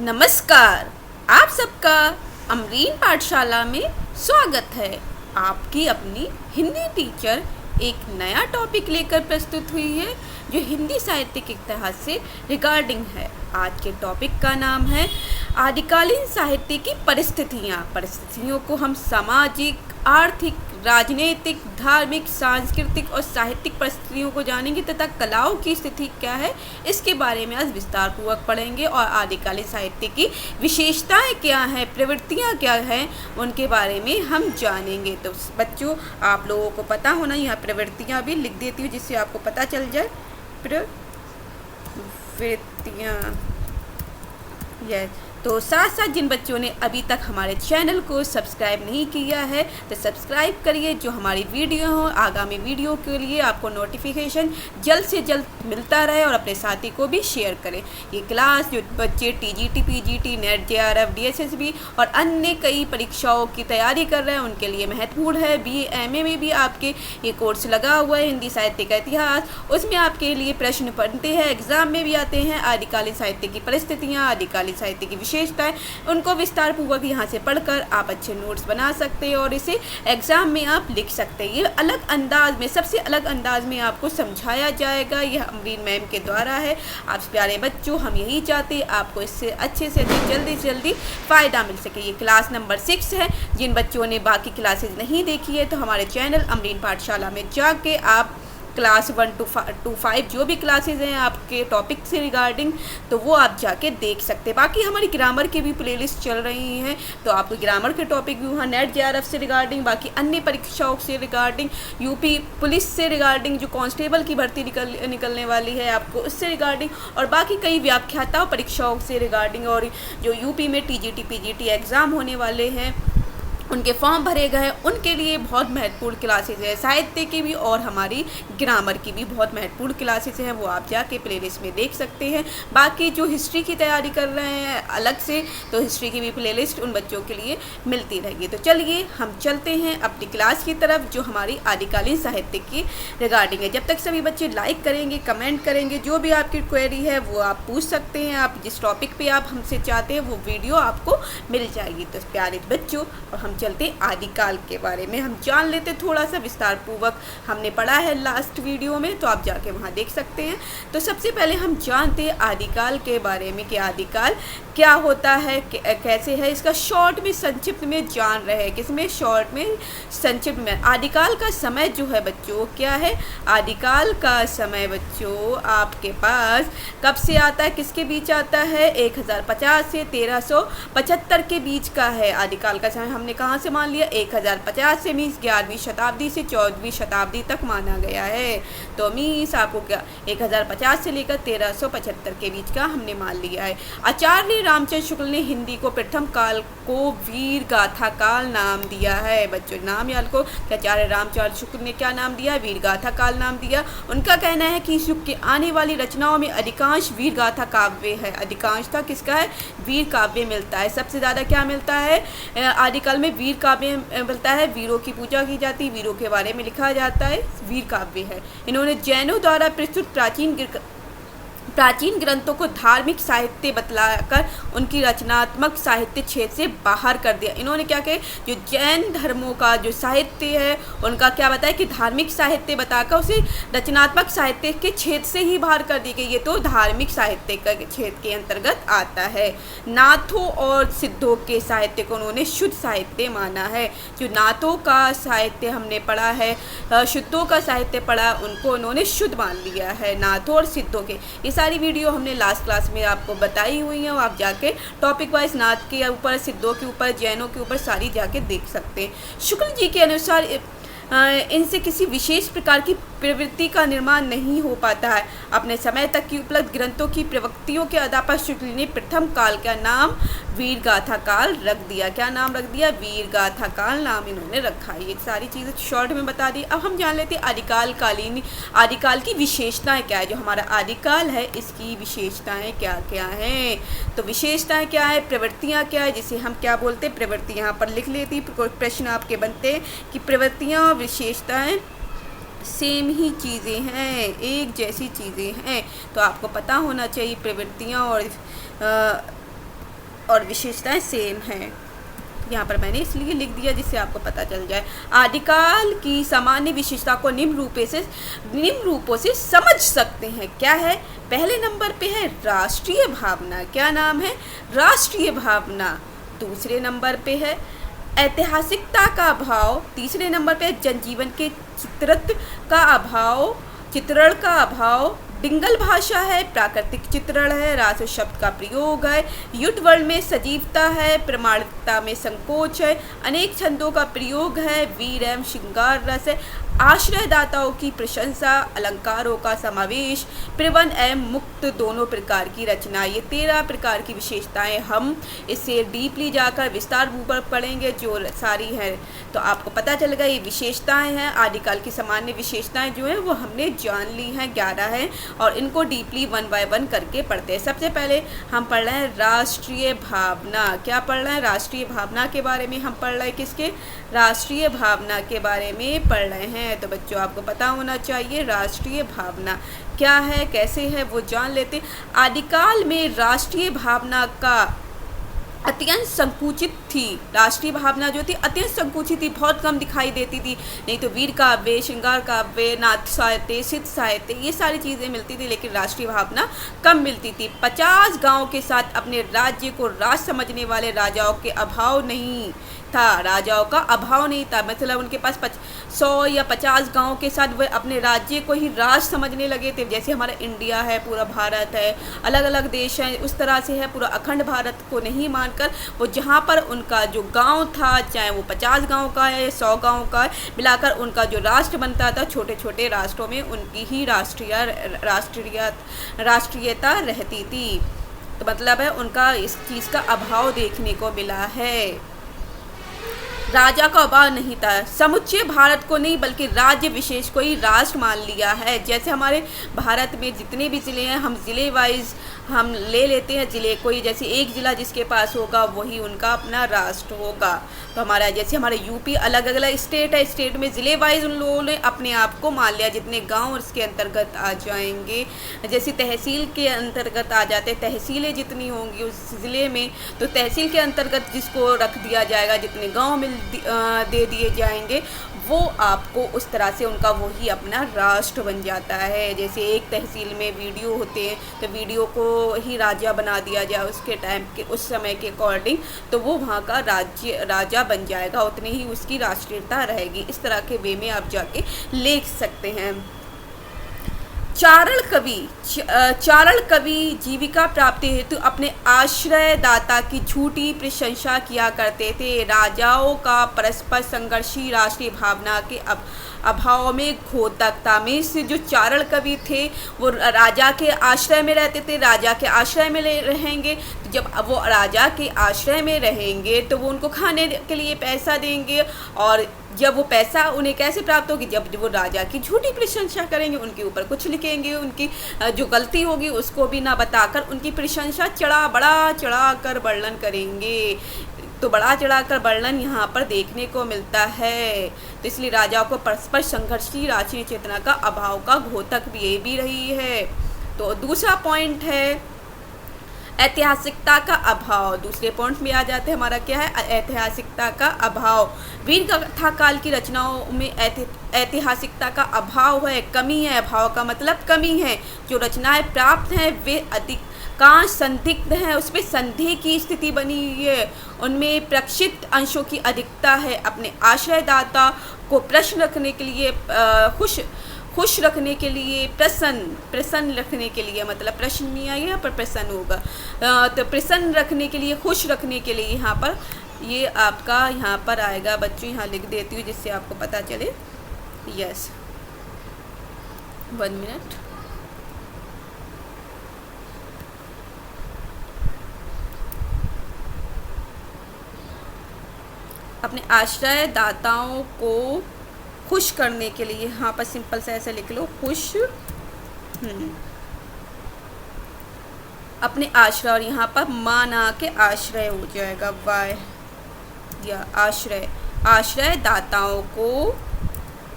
नमस्कार। आप सबका अमरीन पाठशाला में स्वागत है। आपकी अपनी हिंदी टीचर एक नया टॉपिक लेकर प्रस्तुत हुई है जो हिंदी साहित्य के इतिहास से रिगार्डिंग है। आज के टॉपिक का नाम है आदिकालीन साहित्य की परिस्थितियों को हम सामाजिक, आर्थिक, राजनीतिक, धार्मिक, सांस्कृतिक और साहित्यिक परिस्थितियों को जानेंगे तथा कलाओं की स्थिति क्या है इसके बारे में आज विस्तार पूर्वक पढ़ेंगे और आदिकालीन साहित्य की विशेषताएं क्या हैं, प्रवृत्तियां क्या हैं, उनके बारे में हम जानेंगे। तो बच्चों, आप लोगों को पता होना, यहाँ प्रवृत्तियां भी लिख देती हूँ जिससे आपको पता चल जाए। प्रवृत्तियां, यस। तो साथ साथ जिन बच्चों ने अभी तक हमारे चैनल को सब्सक्राइब नहीं किया है तो सब्सक्राइब करिए, जो हमारी वीडियो हो आगामी वीडियो के लिए आपको नोटिफिकेशन जल्द से जल्द मिलता रहे और अपने साथी को भी शेयर करें। ये क्लास जो बच्चे TGT, PGT, net, JRF, DSSB और अन्य कई परीक्षाओं की तैयारी कर रहे हैं उनके लिए महत्वपूर्ण है। BA MA में भी आपके ये कोर्स लगा हुआ है हिंदी साहित्य का इतिहास, उसमें आपके लिए प्रश्न बनते हैं, एग्जाम में भी आते हैं। आदिकालीन साहित्य की परिस्थितियाँ, आदिकालीन साहित्य की विशेषताएं, उनको विस्तार पूर्वक यहाँ से पढ़कर आप अच्छे नोट्स बना सकते हैं और इसे एग्जाम में आप लिख सकते हैं। ये अलग अंदाज में, सबसे अलग अंदाज में आपको समझाया जाएगा। यह अमरीन मैम के द्वारा है। आप प्यारे बच्चों, हम यही चाहते हैं आपको इससे अच्छे से जल्दी से जल्दी फ़ायदा मिल सके। ये क्लास नंबर 6 है। जिन बच्चों ने बाकी क्लासेज नहीं देखी है तो हमारे चैनल अमरीन पाठशाला में जाके आप क्लास 1 to 5 जो भी क्लासेज हैं आपके टॉपिक से रिगार्डिंग, तो वो आप जाके देख सकते हैं। बाकी हमारी ग्रामर की भी प्लेलिस्ट चल रही हैं, तो आपको ग्रामर के टॉपिक भी वहाँ नेट जेआरएफ से रिगार्डिंग, बाकी अन्य परीक्षाओं से रिगार्डिंग, यूपी पुलिस से रिगार्डिंग जो कांस्टेबल की भर्ती निकलने वाली है आपको उससे रिगार्डिंग, और बाकी कई व्याख्याता परीक्षाओं से रिगार्डिंग, और जो यूपी में टीजीटी पीजीटी एग्ज़ाम होने वाले हैं उनके फॉर्म भरे गए उनके लिए बहुत महत्वपूर्ण क्लासेज है। साहित्य की भी और हमारी ग्रामर की भी बहुत महत्वपूर्ण क्लासेज हैं, वो आप जाके प्लेलिस्ट में देख सकते हैं। बाकी जो हिस्ट्री की तैयारी कर रहे हैं अलग से, तो हिस्ट्री की भी प्लेलिस्ट उन बच्चों के लिए मिलती रहेगी। तो चलिए हम चलते हैं अपनी क्लास की तरफ जो हमारी आदिकालीन साहित्य की रिगार्डिंग है। जब तक सभी बच्चे लाइक करेंगे, कमेंट करेंगे, जो भी आपकी क्वेरी है वो आप पूछ सकते हैं। आप जिस टॉपिक पर आप हमसे चाहते हैं वो वीडियो आपको मिल जाएगी। तो प्यारे बच्चों, और हम चलते आदिकाल के बारे में हम जान लेते थोड़ा सा विस्तार पूर्वक। हमने पढ़ा है लास्ट वीडियो में, तो आप जाके वहाँ देख सकते हैं। तो सबसे पहले हम जानते हैं आदिकाल के बारे में कि आदिकाल क्या होता है, कैसे है। इसका शॉर्ट में, संक्षिप्त में जान रहे हैं। किसमें? शॉर्ट में, संक्षिप्त में। आदिकाल का समय जो है बच्चों क्या है? आदिकाल का समय बच्चों आपके पास कब से आता है, किसके बीच आता है? 1050 से 1375 के बीच का है। आदिकाल का समय हमने कहाँ से मान लिया? 1050 से मीन्स 11वीं शताब्दी से 14वीं शताब्दी तक माना गया है। तो मीन्स आपको क्या 1050 से लेकर 1375 के बीच का हमने मान लिया है। आचार्य रामचंद्र शुक्ल ने हिंदी को प्रथम काल को वीर गाथा काल नाम दिया है। बच्चों नाम याद को, आचार्य रामचंद्र शुक्ल ने क्या नाम दिया? वीर गाथा काल नाम दिया। उनका कहना है कि इस युग के आने वाली रचनाओं में अधिकांश वीर गाथा काव्य है। अधिकांशता किसका है? वीर काव्य मिलता है। सबसे ज़्यादा क्या मिलता है? आदिकाल में वीर काव्य मिलता है। वीरों की पूजा की जाती है, वीरों के बारे में लिखा जाता है, वीर काव्य है। इन्होंने जैनों द्वारा प्रस्तुत प्राचीन ग्रंथों को धार्मिक साहित्य बतलाकर उनकी रचनात्मक साहित्य क्षेत्र से बाहर कर दिया। इन्होंने क्या कहे? जो जैन धर्मों का जो साहित्य है उनका क्या बताया कि धार्मिक साहित्य बताकर उसे रचनात्मक साहित्य के क्षेत्र से ही बाहर कर दी गई। ये तो धार्मिक साहित्य का क्षेत्र के अंतर्गत आता है। नाथों और सिद्धों के साहित्य को उन्होंने शुद्ध साहित्य माना है। जो नाथों का साहित्य हमने पढ़ा है, शुद्धों का साहित्य पढ़ा, उनको उन्होंने शुद्ध मान लिया है। नाथों और सिद्धों के ये सारी वीडियो हमने लास्ट क्लास में आपको बताई हुई हैं, आप जाके टॉपिक वाइज नाथ के ऊपर, सिद्धों के ऊपर, जैनों के ऊपर सारी जाके देख सकते हैं। शुक्ल जी के अनुसार इनसे किसी विशेष प्रकार की प्रवृत्ति का निर्माण नहीं हो पाता है। अपने समय तक की उपलब्ध ग्रंथों की प्रवृत्तियों के आधार पर शुक्ल ने प्रथम काल का नाम वीर गाथा काल रख दिया। क्या नाम रख दिया? वीर गाथा काल नाम इन्होंने रखा। ये सारी चीज़ें शॉर्ट में बता दी। अब हम जान लेते हैं आदिकाल की विशेषताएं क्या है। जो हमारा आदिकाल है इसकी विशेषताएं क्या क्या हैं? तो विशेषताएं क्या है, प्रवृत्तियाँ क्या है, जिसे हम क्या बोलते हैं? प्रवृत्ति। यहाँ पर लिख लेती, प्रश्न आपके बनते हैं कि प्रवृत्तियाँ विशेषताएं सेम ही चीज़ें हैं, एक जैसी चीज़ें हैं। तो आपको पता होना चाहिए प्रवृत्तियाँ और और विशेषताएं सेम हैं। यहाँ पर मैंने इसलिए लिख दिया जिससे आपको पता चल जाए। आदिकाल की सामान्य विशेषता को निम्न रूपों से समझ सकते हैं। क्या है? पहले नंबर पे है राष्ट्रीय भावना। क्या नाम है? राष्ट्रीय भावना। दूसरे नंबर पे है ऐतिहासिकता का अभाव। तीसरे नंबर पे जनजीवन के चित्रण का अभाव। डिंगल भाषा है, प्राकृतिक चित्रण है, राष्ट्र शब्द का प्रयोग है, युद्ध वर्ड में सजीवता है, प्रमाणिकता में संकोच है, अनेक छंदों का प्रयोग है, वीर एवं श्रृंगार रस है, आश्रयदाताओं की प्रशंसा, अलंकारों का समावेश, प्रबंध एवं मुक्त दोनों प्रकार की रचना। ये 13 प्रकार की विशेषताएं हम इससे डीपली जाकर विस्तार पूर्वक पढ़ेंगे जो सारी हैं, तो आपको पता चलेगा ये विशेषताएं हैं। आदिकाल की सामान्य विशेषताएं जो हैं वो हमने जान ली हैं, 11 हैं, और इनको डीपली 1 बाय 1 करके पढ़ते हैं। सबसे पहले हम पढ़ रहे हैं राष्ट्रीय भावना। क्या पढ़ रहे हैं? राष्ट्रीय भावना के बारे में हम पढ़ रहे हैं। किसके? राष्ट्रीय भावना के बारे में पढ़ रहे हैं। तो बच्चों आपको पता होना चाहिए राष्ट्रीय भावना क्या है, कैसे है, वो जान लेते। आदिकाल में राष्ट्रीय भावना का अत्यंत संकुचित थी। राष्ट्रीय भावना जो थी अत्यंत संकुचित थी, बहुत कम दिखाई देती थी। नहीं तो वीर काव्य, श्रृंगार काव्य, नाथ साहित्य, सिद्ध साहित्य, ये सारी चीज़ें मिलती थी, लेकिन राष्ट्रीय भावना कम मिलती थी। 50 गांवों के साथ अपने राज्य को राज समझने वाले राजाओं के अभाव नहीं था। राजाओं का अभाव नहीं था, मतलब उनके पास 100 या 50 गांवों के साथ वह अपने राज्य को ही राज समझने लगे थे। जैसे हमारा इंडिया है, पूरा भारत है, अलग अलग देश हैं, उस तरह से है। पूरा अखंड भारत को नहीं मानकर वो जहाँ पर उनका जो गांव था, चाहे वो 50 गांव का है, 100 गांव का है, मिलाकर उनका जो राष्ट्र बनता था, छोटे छोटे राष्ट्रों में उनकी ही राष्ट्रीयता रहती थी। तो मतलब है उनका इस चीज़ का अभाव देखने को मिला है। राजा का अभाव नहीं था। समुच्चय भारत को नहीं बल्कि राज्य विशेष को ही राष्ट्र मान लिया है। जैसे हमारे भारत में जितने भी ज़िले हैं, हम ज़िले वाइज हम ले लेते हैं ज़िले को ही, जैसे एक ज़िला जिसके पास होगा वही उनका अपना राष्ट्र होगा। तो हमारा जैसे हमारे यूपी अलग अलग स्टेट है, स्टेट में ज़िले वाइज उन लोगों ने अपने आप को मान लिया, जितने गांव उसके अंतर्गत आ जाएंगे। जैसे तहसील के अंतर्गत आ जाते, तहसीलें जितनी होंगी उस ज़िले में, तो तहसील के अंतर्गत जिसको रख दिया जाएगा, जितने गाँव में दे दिए जाएंगे, वो आपको उस तरह से उनका वही अपना राष्ट्र बन जाता है। जैसे एक तहसील में वीडियो होते हैं तो वीडियो को ही राजा बना दिया जाए उसके टाइम के, उस समय के अकॉर्डिंग, तो वो वहाँ का राजा बन जाएगा, उतनी ही उसकी राष्ट्रीयता रहेगी। इस तरह के वे में आप जाके लिख सकते हैं। चारण कवि जीविका प्राप्ति हेतु अपने आश्रयदाता की झूठी प्रशंसा किया करते थे। राजाओं का परस्पर संघर्षी राष्ट्रीय भावना के अभाव में घोतकता में से जो चारण कवि थे वो राजा के आश्रय में रहते थे। राजा के आश्रय में रहेंगे तो जब वो राजा के आश्रय में रहेंगे तो वो उनको खाने के लिए पैसा देंगे, और जब वो पैसा उन्हें कैसे प्राप्त होगी? जब वो राजा की झूठी प्रशंसा करेंगे, उनके ऊपर कुछ लिखेंगे, उनकी जो गलती होगी उसको भी ना बताकर उनकी प्रशंसा बड़ा चढ़ा कर वर्णन करेंगे। तो बड़ा चढ़ाकर वर्णन यहाँ पर देखने को मिलता है। तो इसलिए राजाओं को परस्पर संघर्षी राष्ट्रीय चेतना का अभाव का घोतक भी ये भी रही है। तो दूसरा पॉइंट है ऐतिहासिकता का अभाव। दूसरे पॉइंट में आ जाते हैं, हमारा क्या है? ऐतिहासिकता का अभाव। वीर गाथा काल की रचनाओं में ऐतिहासिकता का अभाव है, कमी है। अभाव का मतलब कमी है। जो रचनाएं प्राप्त हैं वे अधिकांश संदिग्ध हैं, उसमें संदेह की स्थिति बनी हुई है, उनमें प्रक्षिप्त अंशों की अधिकता है। अपने आश्रयदाता को प्रश्न रखने के लिए खुश रखने के लिए, प्रसन्न रखने के लिए, मतलब प्रश्न नहीं आएगा यहाँ पर, प्रसन्न होगा। तो प्रसन्न रखने के लिए, खुश रखने के लिए यहाँ पर ये आपका यहाँ पर आएगा। बच्चों यहाँ लिख देती हूँ जिससे आपको पता चले। Yes, 1 minute. अपने आश्रयदाताओं को खुश करने के लिए, यहाँ पर सिंपल से ऐसे लिख लो, खुश अपने आश्रय, और यहाँ पर माना के आश्रय हो जाएगा, वाय या आश्रयदाताओं को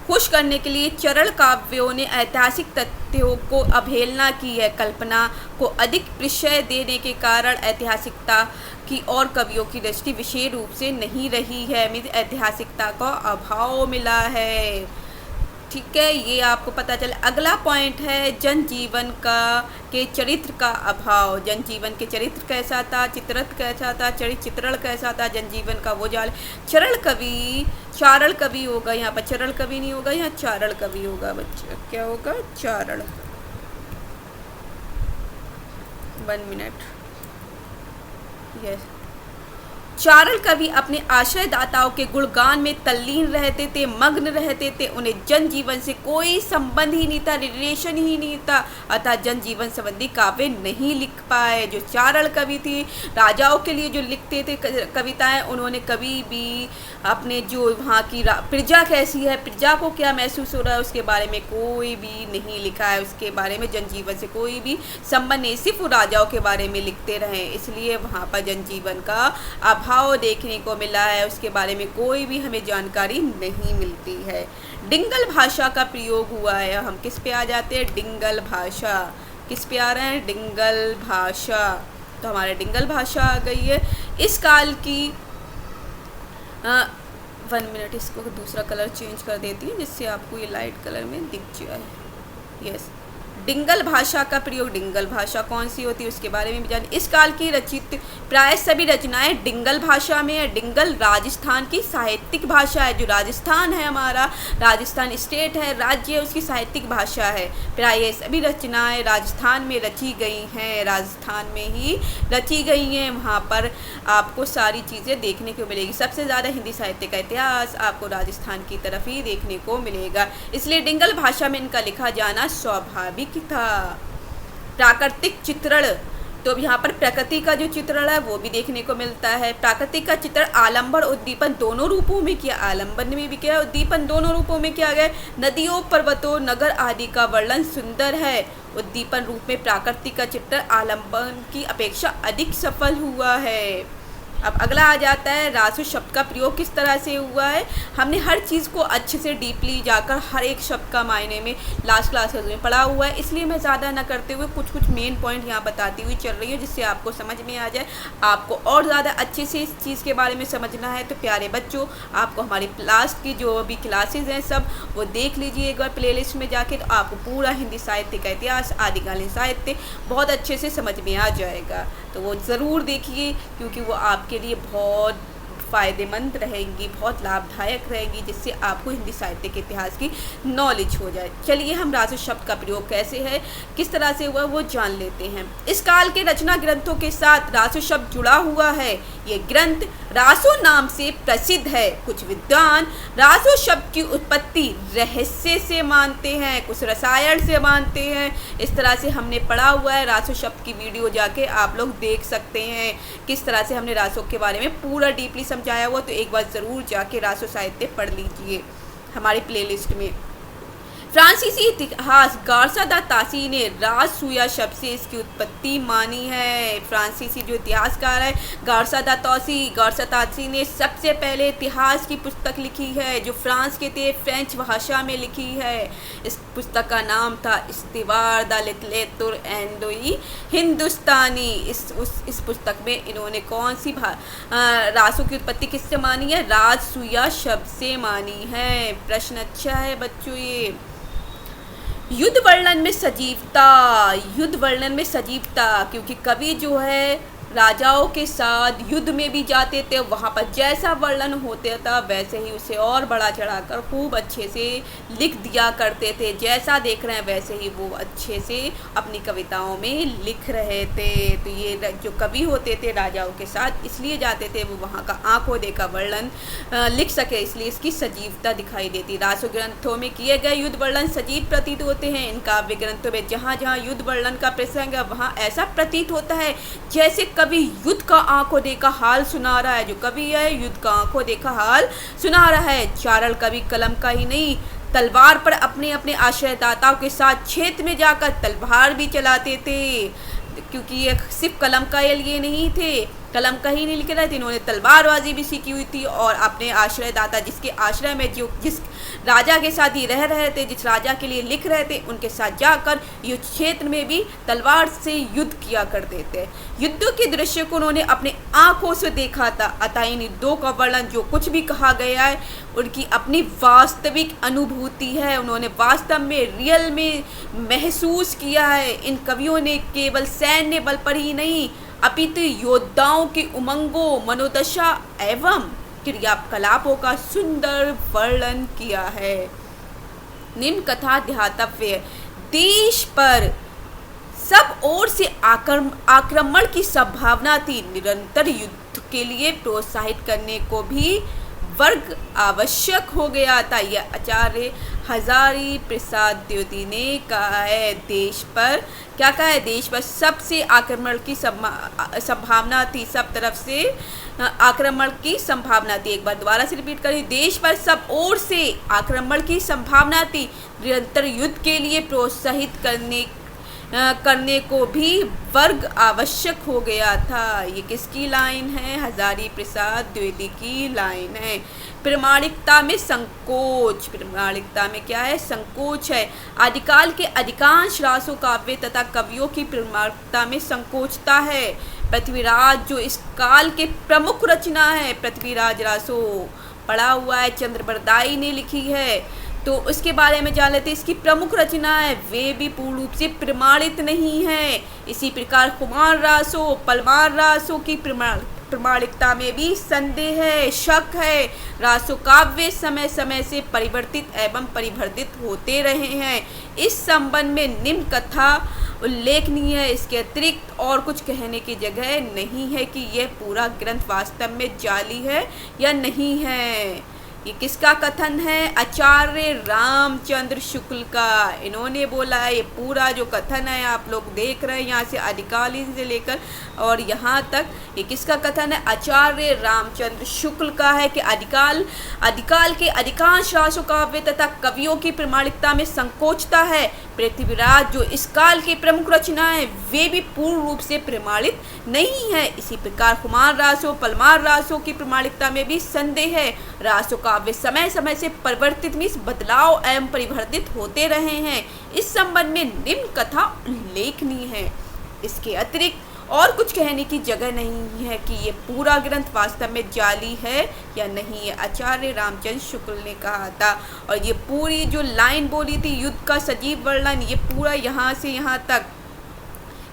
खुश करने के लिए चरण काव्यों ने ऐतिहासिक तथ्यों को अवहेलना की है। कल्पना को अधिक प्रश्रय देने के कारण ऐतिहासिकता की और कवियों की दृष्टि विशेष रूप से नहीं रही है। हमें ऐतिहासिकता का अभाव मिला है। ठीक है, ये आपको पता चला। अगला पॉइंट है जनजीवन का के चरित्र का अभाव। जनजीवन के चरित्र कैसा था, चित्रित कैसा था, चित्रण कैसा था जनजीवन का, वो जाल। चारण कवि होगा यहाँ पर, चरण कवि नहीं होगा, यहाँ चारण कवि होगा बच्चे। क्या होगा? चारण। 1 मिनट। यस, चारण कवि अपने आश्रयदाताओं के गुणगान में तल्लीन रहते थे, मग्न रहते थे। उन्हें जनजीवन से कोई संबंध ही नहीं था, रिलेशन ही नहीं था, अतः जनजीवन संबंधी काव्य नहीं लिख पाए। जो चारण कवि थे, राजाओं के लिए जो लिखते थे कविताएं, उन्होंने कभी भी अपने जो वहाँ की प्रजा कैसी है, प्रजा को क्या महसूस हो रहा है, उसके बारे में कोई भी नहीं लिखा है। उसके बारे में जनजीवन से कोई भी संबंध नहीं, सिर्फ राजाओं के बारे में लिखते रहे, इसलिए वहाँ पर जनजीवन का अभाव देखने को मिला है। उसके बारे में कोई भी हमें जानकारी नहीं मिलती है। डिंगल भाषा का प्रयोग हुआ है। हम किस पे आ जाते हैं? डिंगल भाषा। किस पे आ रहे हैं? डिंगल भाषा। तो हमारे डिंगल भाषा आ गई है। इस काल की 1 मिनट, इसको दूसरा कलर चेंज कर देती है जिससे आपको ये लाइट कलर में दिख जाए। यस, डिंगल भाषा का प्रयोग। डिंगल भाषा कौन सी होती है उसके बारे में भी जाने। इस काल की रचित प्राय सभी रचनाएं डिंगल भाषा में है। डिंगल राजस्थान की साहित्यिक भाषा है। जो राजस्थान है हमारा, राजस्थान स्टेट है, राज्य है, उसकी साहित्यिक भाषा है। प्राय सभी रचनाएं राजस्थान में रची गई हैं, राजस्थान में ही रची गई हैं। वहाँ पर आपको सारी चीज़ें देखने को मिलेगी। सबसे ज़्यादा हिंदी साहित्य का इतिहास आपको राजस्थान की तरफ ही देखने को मिलेगा, इसलिए डिंगल भाषा में इनका लिखा जाना स्वाभाविक था। प्राकृतिक चित्रण, तो यहाँ पर प्रकृति का जो चित्रण है वो भी देखने को मिलता है। प्राकृतिक का चित्रण आलंबन उद्दीपन दोनों रूपों में किया। आलंबन में भी किया, उद्दीपन दोनों रूपों में किया गया। नदियों, पर्वतों, नगर आदि का वर्णन सुंदर है। उद्दीपन रूप में प्राकृतिक का चित्रण आलंबन की अपेक्षा अधिक सफल हुआ है। अब अगला आ जाता है रासु शब्द का प्रयोग किस तरह से हुआ है। हमने हर चीज़ को अच्छे से डीपली जाकर हर एक शब्द का मायने में लास्ट क्लासेस में पढ़ा हुआ है, इसलिए मैं ज़्यादा न करते हुए कुछ मेन पॉइंट यहाँ बताती हुई चल रही हूँ जिससे आपको समझ में आ जाए। आपको और ज़्यादा अच्छे से इस चीज़ के बारे में समझना है तो प्यारे बच्चों, आपको हमारी लास्ट की जो भी क्लासेज हैं सब वो देख लीजिए एक बार प्लेलिस्ट में जाके, तो आपको पूरा हिंदी साहित्य का इतिहास, आदिकालीन साहित्य बहुत अच्छे से समझ में आ जाएगा। तो वो ज़रूर देखिए क्योंकि वो आपके लिए बहुत फ़ायदेमंद रहेंगी, बहुत लाभदायक रहेगी, जिससे आपको हिंदी साहित्य के इतिहास की नॉलेज हो जाए। चलिए हम रासु शब्द का प्रयोग कैसे है, किस तरह से हुआ वो जान लेते हैं। इस काल के रचना ग्रंथों के साथ रासु शब्द जुड़ा हुआ है। ये ग्रंथ रासु नाम से प्रसिद्ध है। कुछ विद्वान रासु शब्द की उत्पत्ति रहस्य से मानते हैं, कुछ रसायन से मानते हैं। इस तरह से हमने पढ़ा हुआ है। रासु शब्द की वीडियो जाके आप लोग देख सकते हैं किस तरह से हमने रासु के बारे में पूरा डीपली समझाया हुआ, तो एक बार ज़रूर जाके रासु साहित्य पढ़ लीजिए हमारी प्लेलिस्ट में। फ्रांसीसी इतिहास गार्सा दा तासी ने राजसूया शब्द से इसकी उत्पत्ति मानी है। फ्रांसीसी जो इतिहासकार है गार्सा दा तासी ने सबसे पहले इतिहास की पुस्तक लिखी है जो फ्रांस के थे, फ्रेंच भाषा में लिखी है। इस पुस्तक का नाम था इस्तिवार दा लिटरेतुर एंडोई हिंदुस्तानी। इस पुस्तक में इन्होंने कौन सी रासु की उत्पत्ति किससे मानी है? राजसूया शब्द से मानी है। प्रश्न अच्छा है बच्चों ये। युद्ध वर्णन में सजीवता, क्योंकि कवि जो है राजाओं के साथ युद्ध में भी जाते थे, वहाँ पर जैसा वर्णन होता था वैसे ही उसे और बढ़ा चढ़ाकर खूब अच्छे से लिख दिया करते थे। जैसा देख रहे हैं वैसे ही वो अच्छे से अपनी कविताओं में लिख रहे थे। तो ये जो कवि होते थे राजाओं के साथ इसलिए जाते थे वो वहाँ का आंखों देखा वर्णन लिख सके, इसलिए इसकी सजीवता दिखाई देती। रासु ग्रंथों में किए गए युद्ध वर्णन सजीव प्रतीत होते हैं। इन काव्य ग्रंथों में जहाँ जहाँ युद्ध वर्णन का प्रसंग है वहाँ ऐसा प्रतीत होता है जैसे कवि युद्ध का आंखों देखा हाल सुना रहा है। जो कवि है युद्ध का आंखों देखा हाल सुना रहा है। चारण कवि कलम का ही नहीं तलवार पर अपने अपने आश्रयदाताओं के साथ क्षेत्र में जाकर तलवार भी चलाते थे। क्योंकि ये सिर्फ कलम का ये नहीं थे, कलम का ही नहीं लिख रहे थे, इन्होंने तलवारबाजी भी सीखी हुई थी। और अपने आश्रयदाता जिसके आश्रय में जो जिस राजा के साथ ही रह रहे थे, जिस राजा के लिए लिख रहे थे, उनके साथ जाकर युद्ध क्षेत्र में भी तलवार से युद्ध किया करते थे। युद्धों के दृश्य को उन्होंने अपने आंखों से देखा था। अतः इन युद्धों का वर्णन जो कुछ भी कहा गया है उनकी अपनी वास्तविक अनुभूति है, उन्होंने वास्तव में रियल में महसूस किया है। इन कवियों ने केवल सैन्य बल पर ही नहीं अपितु योद्धाओं के उमंगों, मनोदशा एवं क्रियाकलापों का सुंदर वर्णन किया है। निम्न कथा ध्यातव्य: देश पर सब ओर से आक्रमण की संभावना थी। निरंतर युद्ध के लिए प्रोत्साहित करने को भी वर्ग आवश्यक हो गया था। यह आचार्य हजारी प्रसाद द्विवेदी ने कहा है। देश पर क्या कहा है? देश पर सबसे आक्रमण की संभावना थी, सब तरफ से आक्रमण की संभावना थी। एक बार दोबारा से रिपीट करिए, देश पर सब ओर से आक्रमण की संभावना थी। निरंतर युद्ध के लिए प्रोत्साहित करने को भी वर्ग आवश्यक हो गया था। ये किसकी लाइन है? हजारी प्रसाद द्विवेदी की लाइन है। प्रामाणिकता में संकोच, प्रामाणिकता में क्या है? संकोच है। आदिकाल के अधिकांश रासो काव्य तथा कवियों की प्रामाणिकता में संकोचता है। पृथ्वीराज जो इस काल के प्रमुख रचना है, पृथ्वीराज रासो पढ़ा हुआ है, चंद्रबरदाई ने लिखी है, तो उसके बारे में जान लेते हैं। इसकी प्रमुख रचना है, वे भी पूर्ण रूप से प्रमाणित नहीं है। इसी प्रकार कुमार रासो, पलमार रासो की प्रामाणिकता में भी संदेह है, शक है। रासो काव्य समय समय से परिवर्तित एवं परिवर्तित होते रहे हैं। इस संबंध में निम्न कथा उल्लेखनीय है। इसके अतिरिक्त और कुछ कहने की जगह नहीं है कि यह पूरा ग्रंथ वास्तव में जाली है या नहीं है। ये किसका कथन है? आचार्य रामचंद्र शुक्ल का। इन्होंने बोला है, ये पूरा जो कथन है आप लोग देख रहे हैं यहाँ से आदिकालीन से लेकर और यहाँ तक, ये किसका कथन है? आचार्य रामचंद्र शुक्ल का है कि आदिकाल के अधिकांश रासो काव्य तथा कवियों की प्रामाणिकता में संकोचता है। पृथ्वीराज जो इस काल के प्रमुख रचना है वे भी पूर्ण रूप से प्रमाणित नहीं है। इसी प्रकार कुमार रासो, पलमार रासो की प्रामाणिकता में भी संदेह है। रासो काव्य समय समय से परिवर्तित में बदलाव एवं परिवर्तित होते रहे हैं। इस संबंध में निम्न कथा उल्लेखनीय है। इसके अतिरिक्त और कुछ कहने की जगह नहीं है कि ये पूरा ग्रंथ वास्तव में जाली है या नहीं है। आचार्य रामचंद्र शुक्ल ने कहा था। और ये पूरी जो लाइन बोली थी युद्ध का सजीव वर्णन, ये पूरा यहाँ से यहाँ तक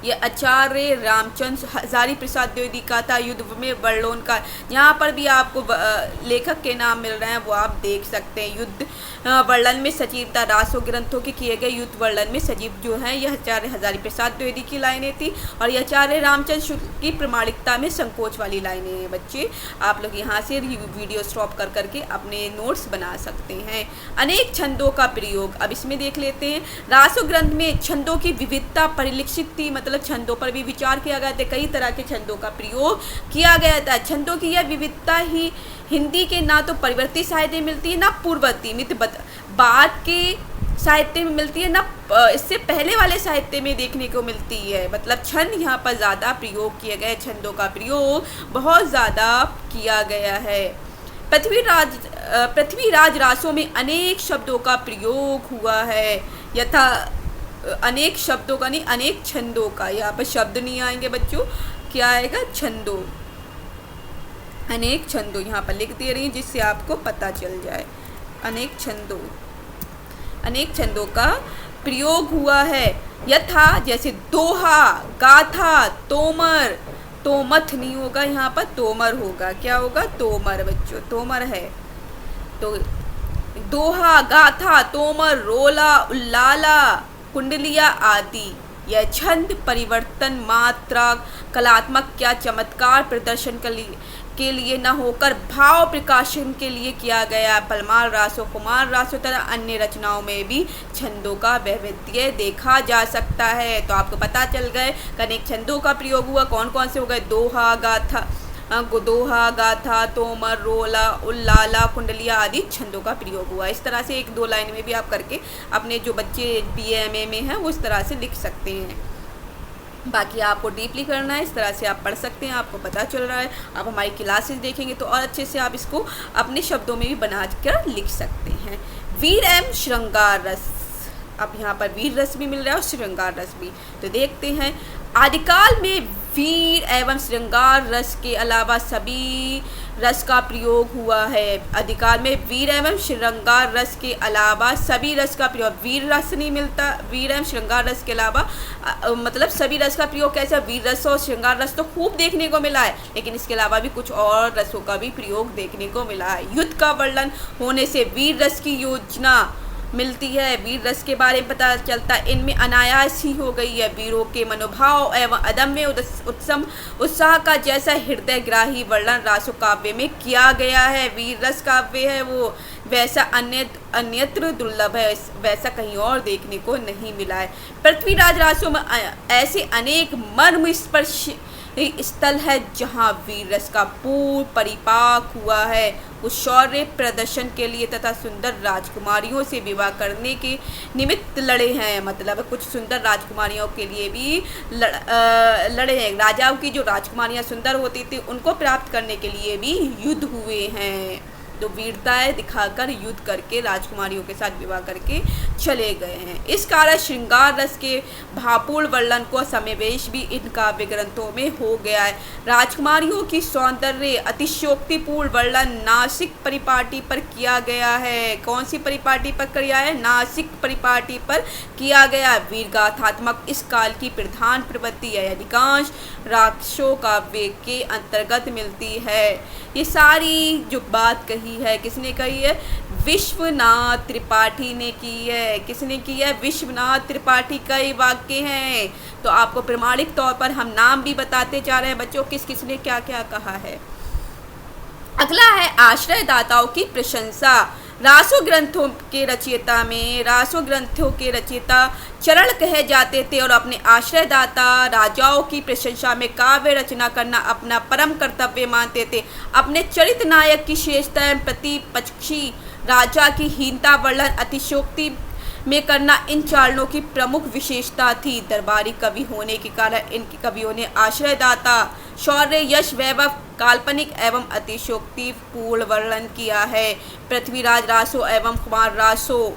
ये आचार्य रामचंद्र हजारी प्रसाद द्विवेदी का था। युद्ध में वर्णन का यहाँ पर भी आपको लेखक के नाम मिल रहे हैं, वो आप देख सकते हैं। युद्ध वर्णन में सजीवता, रासो ग्रंथों के किए गए युद्ध वर्णन में सजीव जो है यह आचार्य हजारी प्रसाद द्विवेदी की लाइनें थी। और यह आचार्य रामचंद्र शुक्ल की प्रामाणिकता में संकोच वाली लाइनें हैं। बच्चे आप लोग यहाँ से वीडियो स्टॉप कर करके अपने नोट्स बना सकते हैं। अनेक छंदों का प्रयोग, अब इसमें देख लेते हैं। रासो ग्रंथ में छंदों की विविधता परिलक्षित थी, मतलब छंदों पर भी विचार किया गया था। कई तरह के छंदों का प्रयोग किया गया था। छंदों की यह विविधता ही हिंदी के ना तो परिवर्ती साहित्य में मिलती है ना पूर्ववर्ती बाद के साहित्य में मिलती है, ना इससे पहले वाले साहित्य में देखने को मिलती है। मतलब छंद यहाँ पर ज़्यादा प्रयोग किए गए, छंदों का प्रयोग बहुत ज़्यादा किया गया है। पृथ्वीराज रासों में अनेक शब्दों का प्रयोग हुआ है, यथा अनेक शब्दों का नहीं, अनेक छंदों का। यहाँ पर शब्द नहीं आएंगे बच्चों, क्या आएगा? छंदों, अनेक छंदों यहाँ पर लिख दे रही हैं जिससे आपको पता चल जाए। अनेक छंदों का प्रयोग हुआ है, यथा जैसे दोहा, गाथा, तोमर। तोमथ नहीं होगा यहाँ पर, तोमर होगा। क्या होगा? तोमर बच्चों, तोमर है। तो दोहा, गाथा, तोमर, रोला, उल्लाला, कुंडलिया आदि। यह छंद परिवर्तन, मात्रा, कलात्मक क्या चमत्कार प्रदर्शन के लिए न होकर भाव प्रकाशन के लिए किया गया। पलमार रासो, कुमार रासो तथा अन्य रचनाओं में भी छंदों का वैविध्य देखा जा सकता है। तो आपको पता चल गए अनेक छंदों का प्रयोग हुआ। कौन कौन से हो गए? दोहा, गाथा, तोमर, रोला, उल्लाला, कुंडलिया आदि छंदों का प्रयोग हुआ। इस तरह से एक दो लाइन में भी आप करके अपने जो बच्चे BA MA में हैं वो इस तरह से लिख सकते हैं। बाकी आपको डीपली करना है, इस तरह से आप पढ़ सकते हैं, आपको पता चल रहा है। आप हमारी क्लासेस देखेंगे तो और अच्छे से आप इसको अपने शब्दों में भी बना कर लिख सकते हैं। वीर एवं श्रृंगार रस, अब यहाँ पर वीर रस भी मिल रहा है और श्रृंगार रस भी। तो देखते हैं, आदिकाल में वीर एवं श्रृंगार रस के अलावा सभी रस का प्रयोग हुआ है। आदिकाल में वीर एवं श्रृंगार रस के अलावा सभी रस का प्रयोग, वीर रस नहीं मिलता, वीर एवं श्रृंगार रस के अलावा मतलब सभी रस का प्रयोग कैसा, वीर रस और श्रृंगार रस तो खूब देखने को मिला है, लेकिन इसके अलावा भी कुछ और रसों का भी प्रयोग देखने को मिला है। युद्ध का वर्णन होने से वीर रस की योजना मिलती है, वीर रस के बारे में पता चलता है, इनमें अनायास ही हो गई है। वीरों के मनोभाव एवं अदम्य उत्साह का जैसा हृदय ग्राही वर्णन रासो काव्य में किया गया है, वीर रस काव्य है वो, वैसा अन्यत्र दुर्लभ है, वैसा कहीं और देखने को नहीं मिला है। पृथ्वीराज रासों में ऐसे अनेक मर्म स्पर्श स्थल है जहाँ वीर रस का पूर्ण परिपाक हुआ है। उस शौर्य प्रदर्शन के लिए तथा सुंदर राजकुमारियों से विवाह करने के निमित्त लड़े हैं, मतलब कुछ सुंदर राजकुमारियों के लिए भी लड़े हैं। राजाओं की जो राजकुमारियां सुंदर होती थी उनको प्राप्त करने के लिए भी युद्ध हुए हैं। तो वीरताएं दिखाकर युद्ध करके राजकुमारियों के साथ विवाह करके चले गए हैं। इस कारण श्रृंगार रस के भावपूर्ण वर्णन को समावेश भी इन काव्य ग्रंथों में हो गया है। राजकुमारियों की सौंदर्य अतिशयोक्तिपूर्ण वर्णन नासिक परिपाटी पर किया गया है। कौन सी परिपाटी पर किया है? नासिक परिपाटी पर किया गया। वीर गाथात्मक इस काल की प्रधान प्रवृत्ति है, अधिकांश राक्षसों काव्य के अंतर्गत मिलती है। ये सारी जो बात कही है किसने कही है? विश्वनाथ त्रिपाठी ने की है। किसने की है? विश्वनाथ त्रिपाठी का ये वाक्य है। तो आपको प्रमाणिक तौर पर हम नाम भी बताते जा रहे हैं बच्चों, किस किसने क्या क्या कहा है। अगला है आश्रयदाताओं की प्रशंसा। रासो ग्रंथों के रचयिता चरण कहे जाते थे और अपने आश्रयदाता राजाओं की प्रशंसा में काव्य रचना करना अपना परम कर्तव्य मानते थे। अपने चरित्र नायक की श्रेष्ठता प्रतिपक्षी राजा की हीनता वर्णन अतिशयोक्ति में करना इन चारणों की प्रमुख विशेषता थी। दरबारी कवि होने के कारण इनके कवियों ने आश्रयदाता शौर्य यश वैभव काल्पनिक एवं अतिशयोक्तिपूर्ण वर्णन किया है। पृथ्वीराज रासो एवं कुमार रासो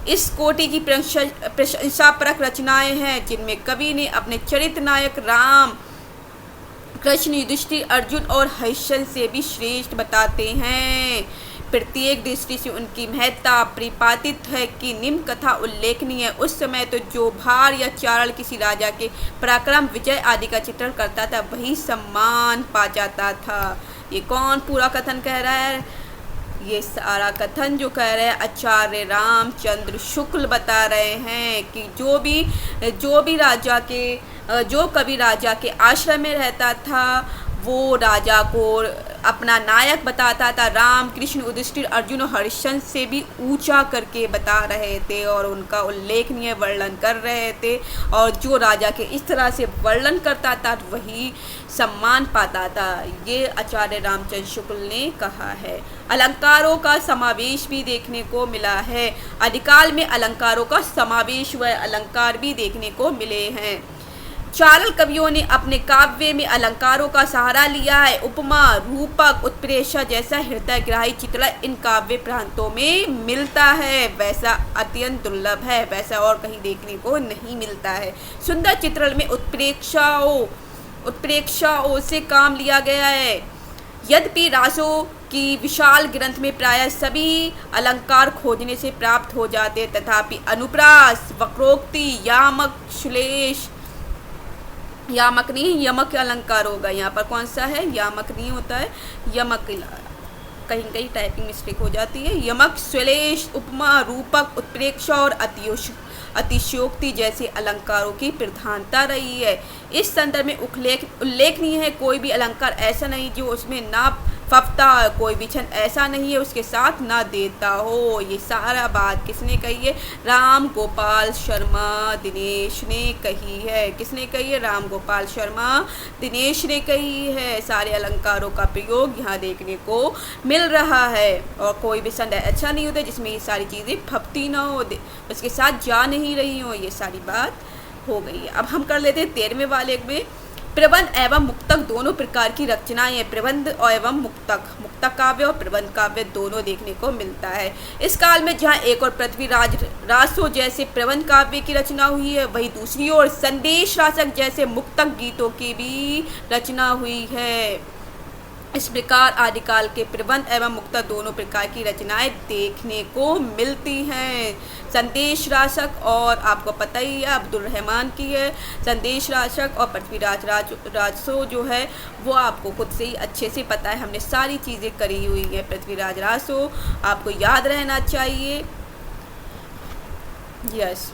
इस कोटि की प्रशंसापरक रचनाएं हैं जिनमें कवि ने अपने चरित्र नायक राम कृष्ण युधिष्ठिर अर्जुन और हरिश्चंद्र से भी श्रेष्ठ बताते हैं। प्रत्येक दृष्टि से उनकी महत्ता प्रतिपादित है कि निम्न कथा उल्लेखनीय है। उस समय तो जो भार या चारण किसी राजा के पराक्रम विजय आदि का चित्रण करता था वही सम्मान पा जाता था। ये कौन पूरा कथन कह रहा है? ये सारा कथन जो कह रहे हैं आचार्य रामचंद्र शुक्ल बता रहे हैं कि जो कभी राजा के आश्रम में रहता था वो राजा को अपना नायक बताता था। राम कृष्ण युधिष्ठिर अर्जुन और हरिश्चंद्र से भी ऊंचा करके बता रहे थे और उनका उल्लेखनीय वर्णन कर रहे थे, और जो राजा के इस तरह से वर्णन करता था वही सम्मान पाता था। ये आचार्य रामचंद्र शुक्ल ने कहा है। अलंकारों का समावेश भी देखने को मिला है। आदिकाल में अलंकारों का समावेश हुआ, अलंकार भी देखने को मिले हैं। चारल कवियों ने अपने काव्य में अलंकारों का सहारा लिया है। उपमा रूपक उत्प्रेक्षा जैसा हृदयग्राही चित्रण इन काव्य प्रांतों में मिलता है, वैसा अत्यंत दुर्लभ है, वैसा और कहीं देखने को नहीं मिलता है। सुंदर चित्रण में उत्प्रेक्षाओं से काम लिया गया है। यद्यपि रासों की विशाल ग्रंथ में प्रायः सभी अलंकार खोजने से प्राप्त हो जाते, तथापि अनुप्रास वक्रोक्ति यामक श्लेष यामक नहीं यमक अलंकार होगा, यहाँ पर कौन सा है? यामक नहीं होता है, यमक, कहीं कहीं टाइपिंग मिस्टेक हो जाती है। यमक श्लेष उपमा रूपक उत्प्रेक्षा और अतिशयोक्ति जैसे अलंकारों की प्रधानता रही है। इस संदर्भ में उल्लेखनीय है कोई भी अलंकार ऐसा नहीं जो उसमें ना फपता, कोई भी छंद ऐसा नहीं है उसके साथ ना देता हो। ये सारा बात किसने कही है? राम गोपाल शर्मा दिनेश ने कही है। किसने कही है? राम गोपाल शर्मा दिनेश ने कही है। सारे अलंकारों का प्रयोग यहाँ देखने को मिल रहा है, और कोई भी छंद अच्छा नहीं होता जिसमें ये सारी चीज़ें फपती ना हो, उसके साथ जा नहीं रही हो। ये सारी बात हो गई है। अब हम कर लेते हैं 13वें वाले में। प्रबंध एवं मुक्तक दोनों प्रकार की रचनाएं हैं। प्रबंध एवं मुक्तक, मुक्तक काव्य और प्रबंध काव्य दोनों देखने को मिलता है। इस काल में जहां एक और पृथ्वीराज रासो जैसे प्रबंध काव्य की रचना हुई है, वहीं दूसरी ओर संदेश रासक जैसे मुक्तक गीतों की भी रचना हुई है। इस प्रकार आदिकाल के प्रबंध एवं मुक्तक दोनों प्रकार की रचनाएं देखने को मिलती हैं। संदेश रासक और आपको पता ही है अब्दुल रहमान की है। संदेश रासक और पृथ्वीराज रासो जो है वो आपको खुद से ही अच्छे से पता है, हमने सारी चीज़ें करी हुई है। पृथ्वीराज रासो आपको याद रहना चाहिए। यस,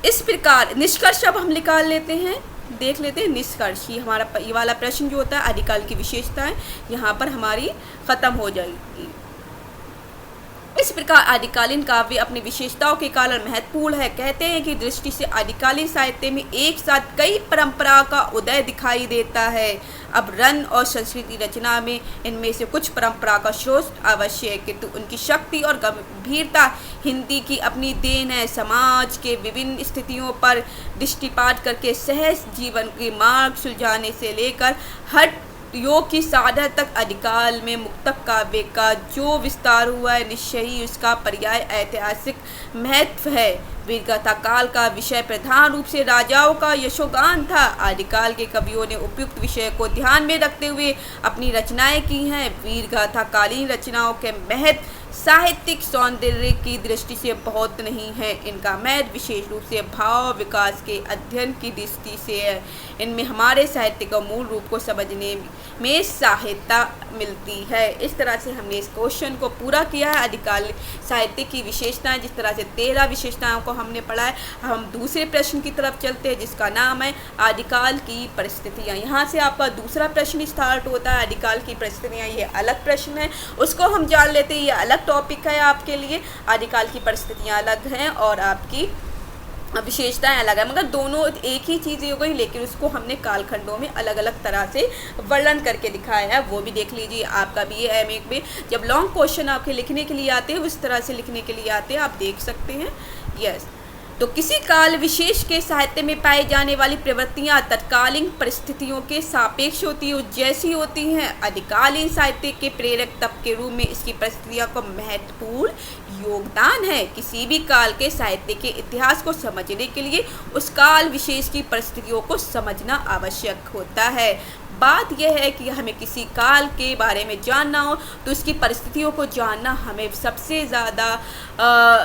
इस प्रकार निष्कर्ष अब हम निकाल लेते हैं, देख लेते हैं निष्कर्ष। ये वाला प्रश्न जो होता है आदिकाल की विशेषताएं यहाँ पर हमारी खत्म हो जाएगी। इस प्रकार आदिकालीन काव्य अपनी विशेषताओं के कारण महत्वपूर्ण है। कहते हैं कि दृष्टि से आदिकालीन साहित्य में एक साथ कई परंपरा का उदय दिखाई देता है। अब रन और संस्कृति रचना में इनमें से कुछ परंपरा का स्रोत अवश्य है, किंतु उनकी शक्ति और गंभीरता हिंदी की अपनी देन है। समाज के विभिन्न स्थितियों पर दृष्टिपात करके सहज जीवन के मार्ग सुलझाने से लेकर हर योग की साधना तक आदिकाल में मुक्तक काव्य का जो विस्तार हुआ है, निश्चय ही उसका पर्याय ऐतिहासिक महत्व है। वीरगाथा काल का विषय प्रधान रूप से राजाओं का यशोगान था। आदिकाल के कवियों ने उपयुक्त विषय को ध्यान में रखते हुए अपनी रचनाएं की हैं। वीरगाथा कालीन रचनाओं के महत्व साहित्यिक सौंदर्य की दृष्टि से बहुत नहीं है, इनका महत्व विशेष रूप से भाव विकास के अध्ययन की दृष्टि से है। इनमें हमारे साहित्य का मूल रूप को समझने में सहायता मिलती है। इस तरह से हमने इस क्वेश्चन को पूरा किया है। आदिकाल साहित्य की विशेषताएं, जिस तरह से 13 विशेषताओं को हमने पढ़ा है, हम दूसरे प्रश्न की तरफ चलते हैं जिसका नाम है आदिकाल की परिस्थितियाँ। यहाँ से आपका दूसरा प्रश्न स्टार्ट होता है। आदिकाल की परिस्थितियाँ ये अलग प्रश्न है, उसको हम जान लेते हैं। ये अलग टॉपिक है आपके लिए। आदिकाल की परिस्थितियाँ अलग हैं और आपकी विशेषताएं अलग है, मगर दोनों एक ही चीज़ हो गई, लेकिन उसको हमने कालखंडों में अलग अलग तरह से वर्णन करके दिखाया है। वो भी देख लीजिए। आपका भी एमए में जब लॉन्ग क्वेश्चन आपके लिखने के लिए आते हैं, उस तरह से लिखने के लिए आते हैं, आप देख सकते हैं। यस, तो किसी काल विशेष के साहित्य में पाई जाने वाली प्रवृत्तियां तत्कालीन परिस्थितियों के सापेक्ष होती है, जैसी होती हैं। आदिकालीन साहित्य के प्रेरक तत्व के रूप में इसकी परिस्थितियों का महत्वपूर्ण योगदान है। किसी भी काल के साहित्य के इतिहास को समझने के लिए उस काल विशेष की परिस्थितियों को समझना आवश्यक होता है। बात यह है कि हमें किसी काल के बारे में जानना हो तो उसकी परिस्थितियों को जानना हमें सबसे ज़्यादा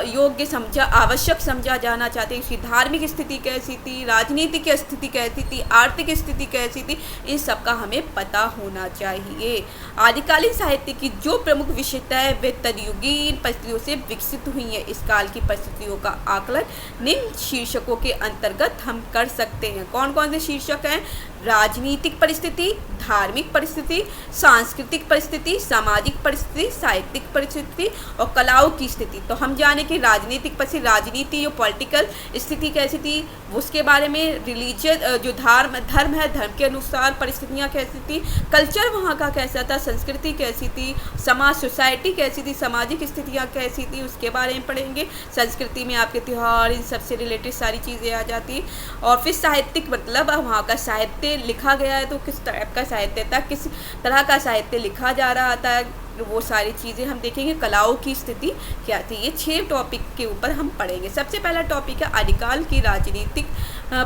योग्य समझा, आवश्यक समझा जाना चाहते हैं। उसकी धार्मिक स्थिति कैसी थी, राजनीतिक स्थिति कैसी थी, आर्थिक स्थिति कैसी थी, इन सब का हमें पता होना चाहिए। आदिकालीन साहित्य की जो प्रमुख विशेषता है वे तदयुगीन परिस्थितियों से विकसित हुई हैं। इस काल की परिस्थितियों का आकलन निम्न शीर्षकों के अंतर्गत हम कर सकते हैं। कौन कौन से शीर्षक हैं? राजनीतिक परिस्थिति, धार्मिक परिस्थिति, सांस्कृतिक परिस्थिति, सामाजिक परिस्थिति, साहित्यिक परिस्थिति और कलाओं की स्थिति। तो हम जाने कि राजनीतिक परिस्थिति, राजनीति जो पॉलिटिकल स्थिति कैसी थी, उसके बारे में रिलीजियस जो धर्म है, धर्म के अनुसार परिस्थितियाँ कैसी थी, कल्चर वहाँ का कैसा था, संस्कृति कैसी थी, समाज सोसाइटी कैसी थी, सामाजिक स्थितियाँ कैसी थी, उसके बारे में पढ़ेंगे। संस्कृति में आपके त्यौहार, इन सबसे रिलेटेड सारी चीज़ें आ जाती। और फिर साहित्यिक मतलब वहाँ का साहित्य लिखा गया है तो किस टाइप का साहित्य था, किस तरह का साहित्य लिखा जा रहा था, वो सारी चीज़ें हम देखेंगे। कलाओं की स्थिति क्या थी, ये 6 टॉपिक के ऊपर हम पढ़ेंगे। सबसे पहला टॉपिक है आदिकाल की राजनीतिक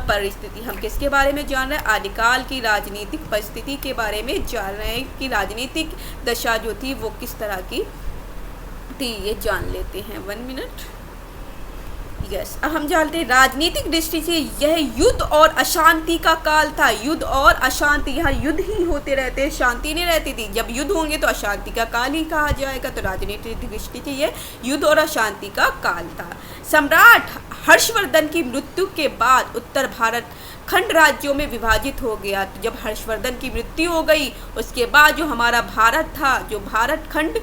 परिस्थिति। हम किसके बारे में जान रहे हैं? आदिकाल की राजनीतिक परिस्थिति के बारे में जान रहे हैं कि राजनीतिक दशा जो थी वो किस तरह की थी, ये जान लेते हैं। 1 मिनट। यस, अब हम जानते हैं राजनीतिक दृष्टि से यह युद्ध और अशांति का काल था। युद्ध और अशांति, यहाँ युद्ध ही होते रहते हैं, शांति नहीं रहती थी। जब युद्ध होंगे तो अशांति का काल ही कहा जाएगा। तो राजनीतिक दृष्टि से यह युद्ध और अशांति का काल था। सम्राट हर्षवर्धन की मृत्यु के बाद उत्तर भारत खंड राज्यों में विभाजित हो गया। तो जब हर्षवर्धन की मृत्यु हो गई उसके बाद जो हमारा भारत था, जो भारत खंड,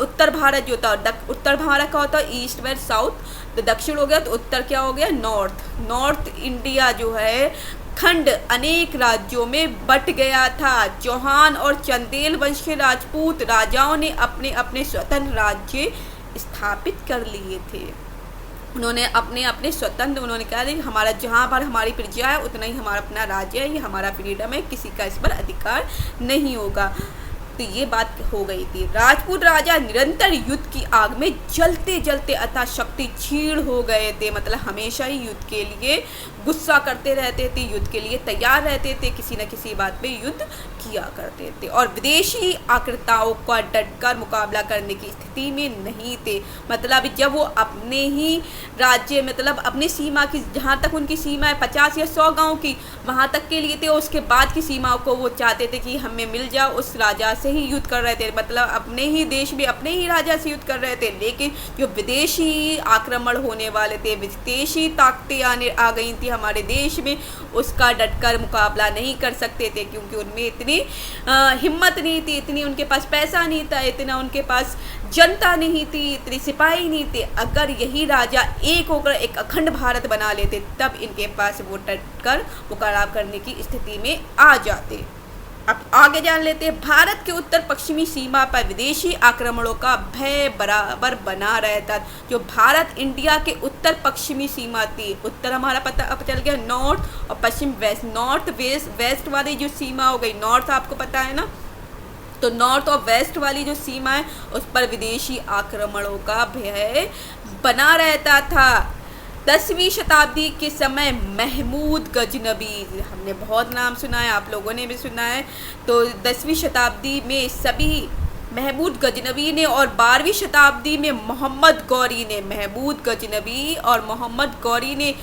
उत्तर भारत जो था, उत्तर भारत का होता है ईस्ट वेस्ट साउथ, तो दक्षिण हो गया, तो उत्तर क्या हो गया? नॉर्थ इंडिया जो है खंड अनेक राज्यों में बट गया था। चौहान और चंदेल वंश के राजपूत राजाओं ने अपने अपने स्वतंत्र राज्य स्थापित कर लिए थे। उन्होंने अपने अपने स्वतंत्र, उन्होंने कहा कि हमारा जहाँ पर हमारी प्रजा है उतना ही हमारा अपना राज्य है, ये हमारा फ्रीडम है, किसी का इस पर अधिकार नहीं होगा। तो ये बात हो गई थी। राजपूत राजा निरंतर युद्ध की आग में जलते जलते अतः शक्ति क्षीण हो गए थे, मतलब हमेशा ही युद्ध के लिए गुस्सा करते रहते थे, युद्ध के लिए तैयार रहते थे, किसी न किसी बात पे युद्ध किया करते थे और विदेशी आक्रांताओं का डटकर मुकाबला करने की स्थिति में नहीं थे। मतलब जब वो अपने ही राज्य, मतलब अपनी सीमा की, जहाँ तक उनकी सीमा है 50 या 100 गांव की, वहाँ तक के लिए थे, उसके बाद की सीमाओं को वो चाहते थे कि हमें मिल जाओ, उस राजा से ही युद्ध कर रहे थे, मतलब अपने ही देश में अपने ही राजा से युद्ध कर रहे थे। लेकिन जो विदेशी आक्रमण होने वाले थे, विदेशी ताकतें आ गई थी हमारे देश में, उसका डटकर मुकाबला नहीं कर सकते थे, क्योंकि उनमें इतनी हिम्मत नहीं थी, इतनी उनके पास पैसा नहीं था, इतना उनके पास जनता नहीं थी, इतनी सिपाही नहीं थे। अगर यही राजा एक होकर एक अखंड भारत बना लेते तब इनके पास वो डटकर मुकाबला करने की स्थिति में आ जाते। अब आगे जान लेते हैं। भारत के उत्तर पश्चिमी सीमा पर विदेशी आक्रमणों का भय बराबर बना रहता। जो भारत इंडिया के उत्तर पश्चिमी सीमा थी, उत्तर हमारा पता चल गया नॉर्थ और पश्चिम वेस्ट, नॉर्थ वेस्ट वाली जो सीमा हो गई, नॉर्थ आपको पता है ना, तो नॉर्थ और वेस्ट वाली जो सीमा है उस पर विदेशी आक्रमणों का भय बना रहता था। 10वीं शताब्दी के समय महमूद गजनबी, हमने बहुत नाम सुना है, आप लोगों ने भी सुना है। तो 10वीं शताब्दी में सभी महमूद गजनबी ने और 12वीं शताब्दी में मोहम्मद गौरी ने, महमूद गजनबी और मोहम्मद गौरी ने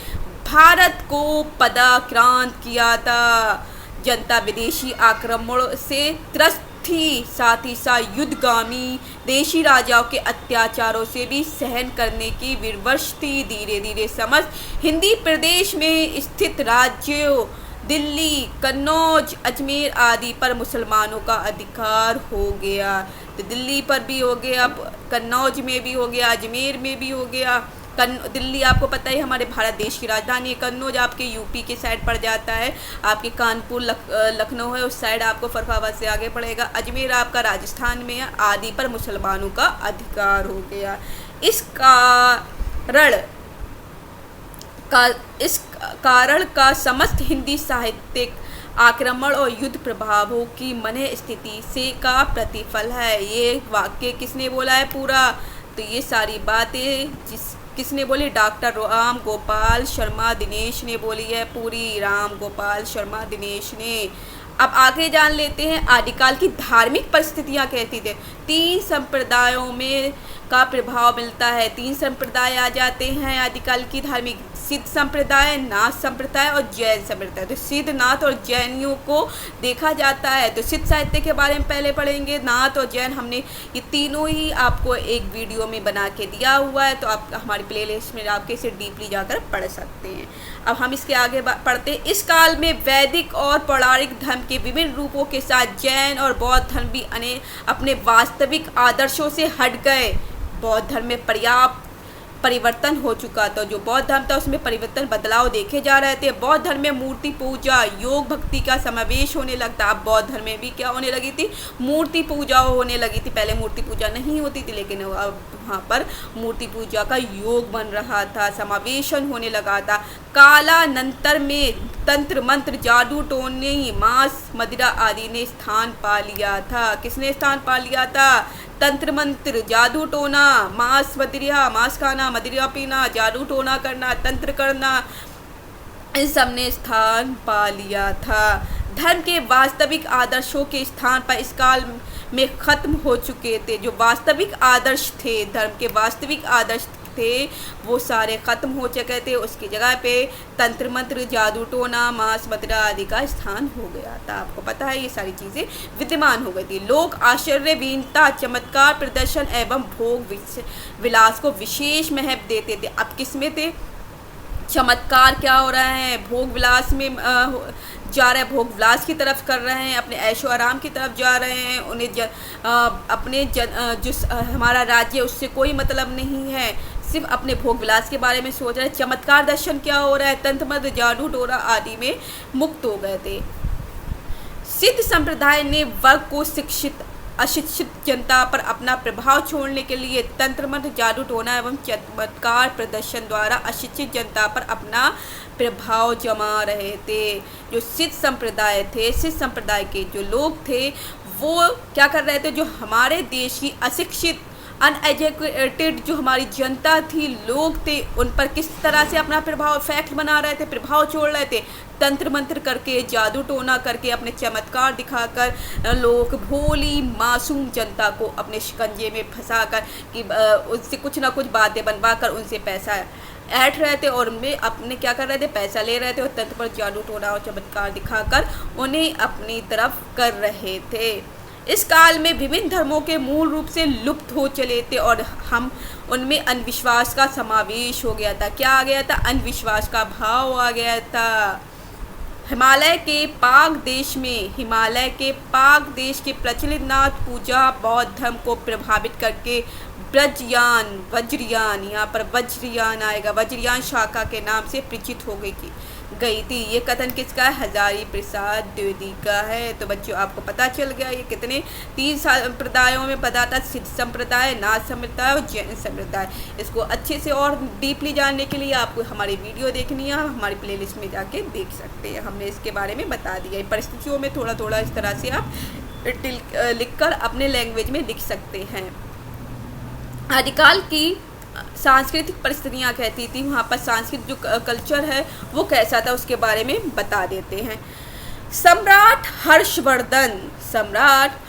भारत को पदाक्रांत किया था। जनता विदेशी आक्रमण से त्रस्त थी, साथ ही साथ युद्धगामी देशी राजाओं के अत्याचारों से भी सहन करने की विवश थी। धीरे धीरे समस्त हिंदी प्रदेश में स्थित राज्यों दिल्ली, कन्नौज, अजमेर आदि पर मुसलमानों का अधिकार हो गया। तो दिल्ली पर भी हो गया, कन्नौज में भी हो गया, अजमेर में भी हो गया। दिल्ली आपको पता है हमारे भारत देश की राजधानी है। कन्नौज आपके यूपी के साइड पड़ जाता है, आपके कानपुर लखनऊ है उस साइड, आपको फरखाबाद से आगे पड़ेगा। अजमेर आपका राजस्थान में है। आदि पर मुसलमानों का अधिकार हो गया। इस कारण का समस्त हिंदी साहित्यिक आक्रमण और युद्ध प्रभावों की मन स्थिति से का प्रतिफल है। ये वाक्य किसने बोला है पूरा? तो ये सारी बातें किसने बोली? डॉक्टर राम गोपाल शर्मा दिनेश ने बोली है पूरी, राम गोपाल शर्मा दिनेश ने। अब आगे जान लेते हैं आदिकाल की धार्मिक परिस्थितियाँ कैसी थी। 3 संप्रदायों में का प्रभाव मिलता है। 3 संप्रदाय आ जाते हैं आदिकाल की धार्मिक, सिद्ध संप्रदाय, नाथ संप्रदाय और जैन संप्रदाय। तो सिद्ध, नाथ और जैनियों को देखा जाता है। तो सिद्ध साहित्य के बारे में पहले पढ़ेंगे, नाथ और जैन हमने ये तीनों ही आपको एक वीडियो में बना के दिया हुआ है, तो आप हमारी प्लेलिस्ट में आपके इसे डीपली जाकर पढ़ सकते हैं। अब हम इसके आगे पढ़ते हैं। इस काल में वैदिक और पौराणिक धर्म के विभिन्न रूपों के साथ जैन और बौद्ध धर्म भी अपने वास्तविक आदर्शों से हट गए। बौद्ध धर्म में पर्याप्त परिवर्तन हो चुका था। जो बौद्ध धर्म था उसमें परिवर्तन, बदलाव देखे जा रहे थे। बौद्ध धर्म में मूर्ति पूजा, योग भक्ति का समावेश होने लगता। अब बौद्ध धर्म में भी क्या होने लगी थी? मूर्ति पूजा होने लगी थी। पहले मूर्ति पूजा नहीं होती थी, लेकिन अब वहाँ पर मूर्ति पूजा का योग बन रहा था, समावेशन होने लगा था। कालानंतर में तंत्र मंत्र, जादू टोने, मांस, मदिरा आदि ने स्थान पा लिया था। किसने स्थान पा लिया था? तंत्र मंत्र, जादू टोना, मांस मदिरा, मांस खाना, मदिरा पीना, जादू टोना करना, तंत्र करना, इन सब ने स्थान पा लिया था। धर्म के वास्तविक आदर्शों के स्थान पर इस काल में खत्म हो चुके थे। जो वास्तविक आदर्श थे, धर्म के वास्तविक आदर्श थे, वो सारे खत्म हो चुके थे। उसकी जगह पे तंत्र मंत्र, जादू टोना, मांस मदिरा आदि का स्थान हो गया था। आपको पता है ये सारी चीज़ें विद्यमान हो गई थी। लोग आश्चर्य, वीरता, चमत्कार प्रदर्शन एवं भोग विलास को विशेष महत्व देते थे। अब किस में थे? चमत्कार क्या हो रहा है? भोग विलास में जा रहे हैं, भोग विलास की तरफ कर रहे हैं, अपने ऐशो आराम की तरफ जा रहे हैं। उन्हें जो हमारा राज्य उससे कोई मतलब नहीं है, सिर्फ अपने भोग विलास के बारे में सोच रहे हैं। चमत्कार दर्शन क्या हो रहा है? तंत्र मंत्र, जादू टोना आदि में मुक्त हो गए थे। सिद्ध संप्रदाय ने वर्ग को शिक्षित अशिक्षित जनता पर अपना प्रभाव छोड़ने के लिए तंत्र मंत्र, जादू टोना एवं चमत्कार प्रदर्शन द्वारा अशिक्षित जनता पर अपना प्रभाव जमा रहे थे। जो सिख संप्रदाय थे, सिख संप्रदाय के जो लोग थे वो क्या कर रहे थे, जो हमारे देश की अशिक्षित अनएजुकेटेड जो हमारी जनता थी, लोग थे, उन पर किस तरह से अपना प्रभाव इफेक्ट बना रहे थे, प्रभाव छोड़ रहे थे। तंत्र मंत्र करके, जादू टोना करके, अपने चमत्कार दिखाकर लोग भोली मासूम जनता को अपने शिकंजे में फंसाकर कि उससे कुछ ना कुछ बातें बनवा कर उनसे पैसा ऐंठ रहे थे और उनमें अपने क्या कर रहे थे, पैसा ले रहे थे और तंत्र पर जादू टोना और चमत्कार दिखाकर उन्हें अपनी तरफ कर रहे थे। इस काल में विभिन्न धर्मों के मूल रूप से लुप्त हो चले थे और हम उनमें अंधविश्वास का समावेश हो गया था। क्या आ गया था? अंधविश्वास का भाव आ गया था। हिमालय के पाक देश के प्रचलित नाथ पूजा बौद्ध धर्म को प्रभावित करके वज्रयान, यहाँ पर वज्रयान आएगा, वज्रयान शाखा के नाम से परिचित हो गई थी। ये कथन किसका है? हजारी प्रसाद द्विवेदी का है। तो बच्चों आपको पता चल गया ये कितने 3 संप्रदायों में पता था, सिद्ध संप्रदाय, नाथ संप्रदाय और जैन संप्रदाय। इसको अच्छे से और डीपली जानने के लिए आपको हमारी वीडियो देखनी है, हमारी प्लेलिस्ट में जाके देख सकते हैं। हमने इसके बारे में बता दिया। परिस्थितियों में थोड़ा थोड़ा इस तरह से आप लिखकर अपने लैंग्वेज में लिख सकते हैं। आदिकाल की सांस्कृतिक परिस्थितियाँ कहती थी, वहाँ पर सांस्कृतिक जो कल्चर है वो कैसा था उसके बारे में बता देते हैं। सम्राट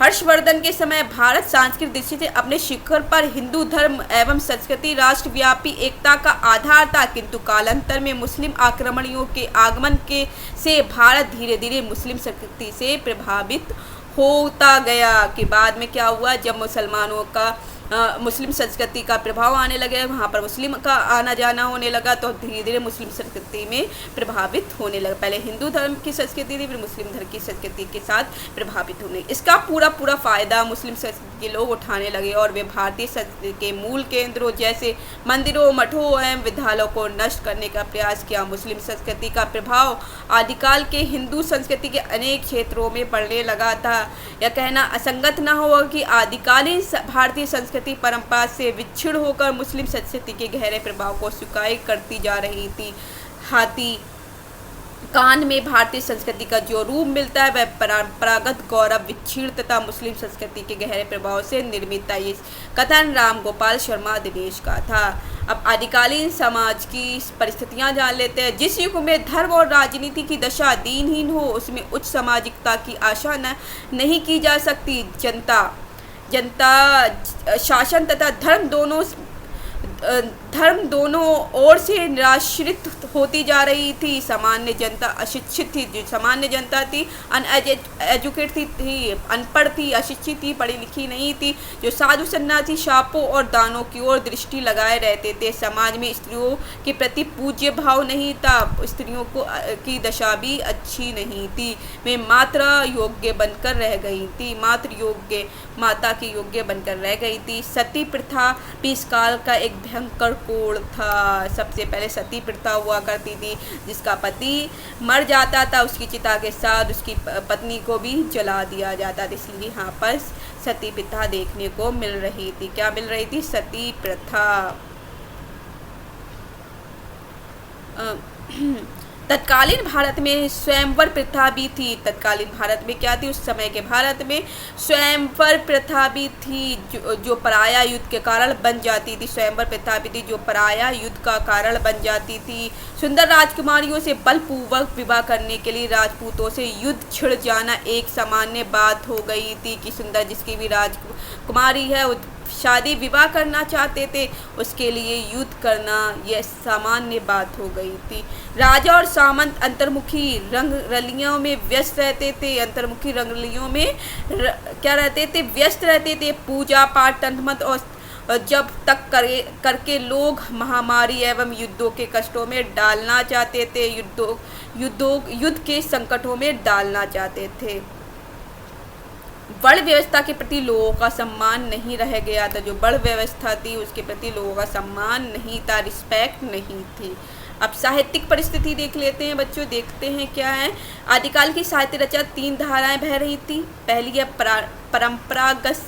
हर्षवर्धन के समय भारत सांस्कृतिक दृष्टि से अपने शिखर पर हिंदू धर्म एवं संस्कृति राष्ट्रव्यापी एकता का आधार था, किंतु कालांतर में मुस्लिम आक्रमणियों के आगमन से भारत धीरे धीरे मुस्लिम संस्कृति से प्रभावित होता गया। कि बाद में क्या हुआ, जब मुसलमानों का मुस्लिम संस्कृति का प्रभाव आने लगे, वहाँ पर मुस्लिम का आना जाना होने लगा, तो धीरे धीरे मुस्लिम संस्कृति में प्रभावित होने लगा। पहले हिंदू धर्म की संस्कृति थी, फिर मुस्लिम धर्म की संस्कृति के साथ प्रभावित होने। इसका पूरा फ़ायदा मुस्लिम संस्कृति के लोग उठाने लगे और वे भारतीय संस्कृति के मूल केंद्रों जैसे मंदिरों, मठों एवं विद्यालयों को नष्ट करने का प्रयास किया। मुस्लिम संस्कृति का प्रभाव आदिकाल के हिंदू संस्कृति के अनेक क्षेत्रों में पड़ने लगा था। यह कहना असंगत न होगा कि आदिकालीन भारतीय संस्कृति परंपरा से विच्छिन्न होकर मुस्लिम संस्कृति के गहरे प्रभाव को स्वीकार करती जा रही थी। हाथी कान में भारतीय संस्कृति का जो रूप मिलता है वह परंपरागत गौरव विच्छिन्न तथा मुस्लिम संस्कृति के गहरे प्रभाव से निर्मित था। ये कथन राम गोपाल शर्मा दिनेश का था। अब आदिकालीन समाज की परिस्थितियां जान लेते हैं। जिस युग में धर्म और राजनीति की दशा दीनहीन हो, उसमें उच्च सामाजिकता की आशा नहीं की जा सकती। जनता शासन तथा धर्म दोनों ओर से निराश्रित होती जा रही थी। सामान्य जनता अशिक्षित थी, जो सामान्य जनता थी अनएजुकेट थी, अनपढ़ थी, अशिक्षित थी, पढ़ी लिखी नहीं थी। जो साधु सन्यासी शापों और दानों की ओर दृष्टि लगाए रहते थे। समाज में स्त्रियों के प्रति पूज्य भाव नहीं था। स्त्रियों की दशा भी अच्छी नहीं थी। वे मात्र योग्य बनकर रह गई थी, माता की योग्य बनकर रह गई थी। सती प्रथा भी इस काल का एक भयंकर कोण था। सबसे पहले सती प्रथा हुआ करती थी, जिसका पति मर जाता था, उसकी चिता के साथ उसकी पत्नी को भी जला दिया जाता था। इसलिए यहाँ पर सती प्रथा देखने को मिल रही थी। क्या मिल रही थी? सती प्रथा। तत्कालीन भारत में स्वयंवर प्रथा भी थी। तत्कालीन भारत में क्या थी? उस समय के भारत में स्वयंवर प्रथा भी थी, जो पराया युद्ध के कारण बन जाती थी। स्वयंवर प्रथा भी थी जो पराया युद्ध का कारण बन जाती थी। सुंदर राजकुमारियों से बलपूर्वक विवाह करने के लिए राजपूतों से युद्ध छिड़ जाना एक सामान्य बात हो गई थी। कि सुंदर जिसकी भी राजकुमारी है शादी विवाह करना चाहते थे, उसके लिए युद्ध करना यह सामान्य बात हो गई थी। राजा और सामंत अंतर्मुखी रंगरलियों में व्यस्त रहते थे। अंतर्मुखी रंगरलियों में क्या रहते थे? व्यस्त रहते थे। पूजा पाठ तंत्रमत और जब तक करके लोग महामारी एवं युद्धों के कष्टों में डालना चाहते थे, युद्ध के संकटों में डालना चाहते थे। वर्ण व्यवस्था के प्रति लोगों का सम्मान नहीं रह गया था। जो वर्ण व्यवस्था थी उसके प्रति लोगों का सम्मान नहीं था, रिस्पेक्ट नहीं थी। अब साहित्यिक परिस्थिति देख लेते हैं बच्चों, देखते हैं क्या है। आदिकाल की साहित्य रचना 3 धाराएं बह रही थी। पहली है परंपरागत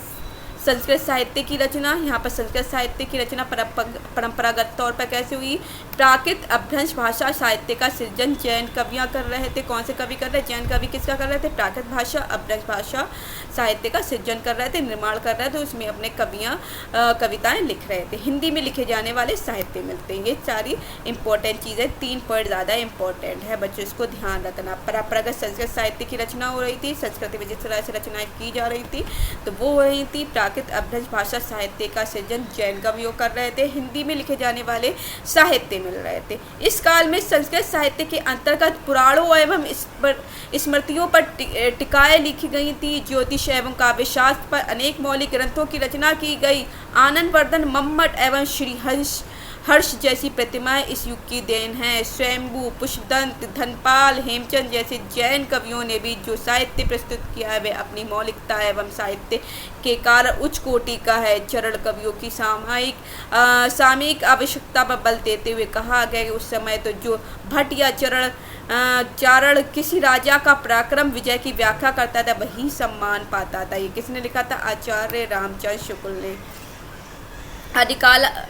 संस्कृत साहित्य की रचना। यहाँ पर संस्कृत साहित्य की रचना परंपरागत तौर पर कैसे हुई? प्राकृत अपभ्रंश भाषा साहित्य का सृजन जैन कवियाँ कर रहे थे। कौन से कवि कर रहे? जैन कवि किसका कर रहे थे? प्राकृत भाषा अपभ्रंश भाषा साहित्य का सृजन कर रहे थे, निर्माण कर रहे थे, उसमें अपने कविताएं लिख रहे थे। हिंदी में लिखे जाने वाले साहित्य मिलते हैं। ये सारी इंपॉर्टेंट चीज़ें, 3 पॉइंट ज़्यादा इंपॉर्टेंट है बच्चों, इसको ध्यान रखना। परंपरागत संस्कृत साहित्य की रचना हो रही थी, संस्कृत में जिस तरह से रचनाएं की जा रही थी तो वो हो रही थी। प्राकृत अपभ्रंश भाषा साहित्य का सृजन जैन कवियों कर रहे थे। हिंदी में लिखे जाने वाले साहित्य मिल रहे थे। इस काल में संस्कृत साहित्य के अंतर्गत पुराणों एवं स्मृतियों पर टीकाएं लिखी गई थी। ज्योतिष एवं काव्यशास्त्र पर अनेक मौलिक ग्रंथों की रचना की गई। आनंदवर्धन, मम्मट एवं श्री हर्ष जैसी प्रतिमाएं इस युग की देन हैं। स्वयंभू, पुष्पदंत, धनपाल, हेमचंद जैसे जैन कवियों ने भी जो साहित्य प्रस्तुत किया है वे अपनी मौलिकता एवं साहित्य के कारण उच्च कोटि का है। चरण कवियों की सामयिक आवश्यकता पर बल देते हुए कहा गया कि उस समय तो जो भट्ट या चारण किसी राजा का पराक्रम विजय की व्याख्या करता था वही सम्मान पाता था। ये किसने लिखा था? आचार्य रामचंद्र शुक्ल ने।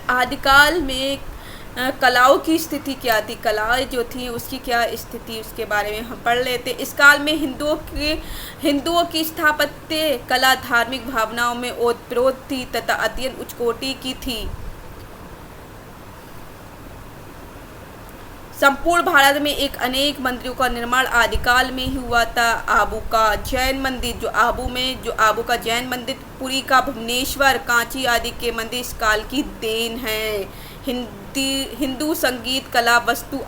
आदिकाल में कलाओं की स्थिति क्या थी? कलाएं जो थी उसकी क्या स्थिति, उसके बारे में हम पढ़ लेते। इस काल में हिंदुओं की स्थापत्य कला धार्मिक भावनाओं में ओतप्रोत थी तथा अत्यंत उच्च कोटि की थी। संपूर्ण भारत में अनेक मंदिरों का निर्माण आदिकाल में ही हुआ था। आबू का जैन मंदिर, जो आबू का जैन मंदिर, पुरी का भुवनेश्वर, कांची आदि के मंदिर इस काल की देन है। हिंदू संगीत, कला, वस्तु,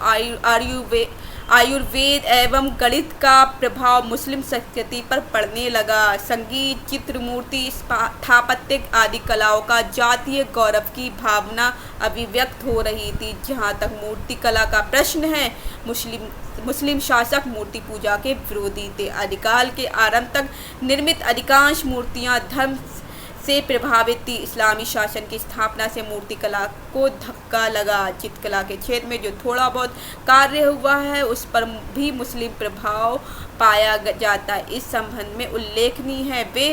आयुर्वेद एवं गणित का प्रभाव मुस्लिम संस्कृति पर पड़ने लगा। संगीत, चित्र, मूर्ति, स्थापत्य आदि कलाओं का जातीय गौरव की भावना अभिव्यक्त हो रही थी। जहाँ तक मूर्ति कला का प्रश्न है, मुस्लिम शासक मूर्ति पूजा के विरोधी थे। आदिकाल के आरंभ तक निर्मित अधिकांश मूर्तियाँ धर्म से प्रभावित थी। इस्लामी शासन की स्थापना से मूर्ति कला को धक्का लगा। चित्रकला के क्षेत्र में जो थोड़ा बहुत कार्य हुआ है उस पर भी मुस्लिम प्रभाव पाया जाता है। इस संबंध में उल्लेखनीय है वे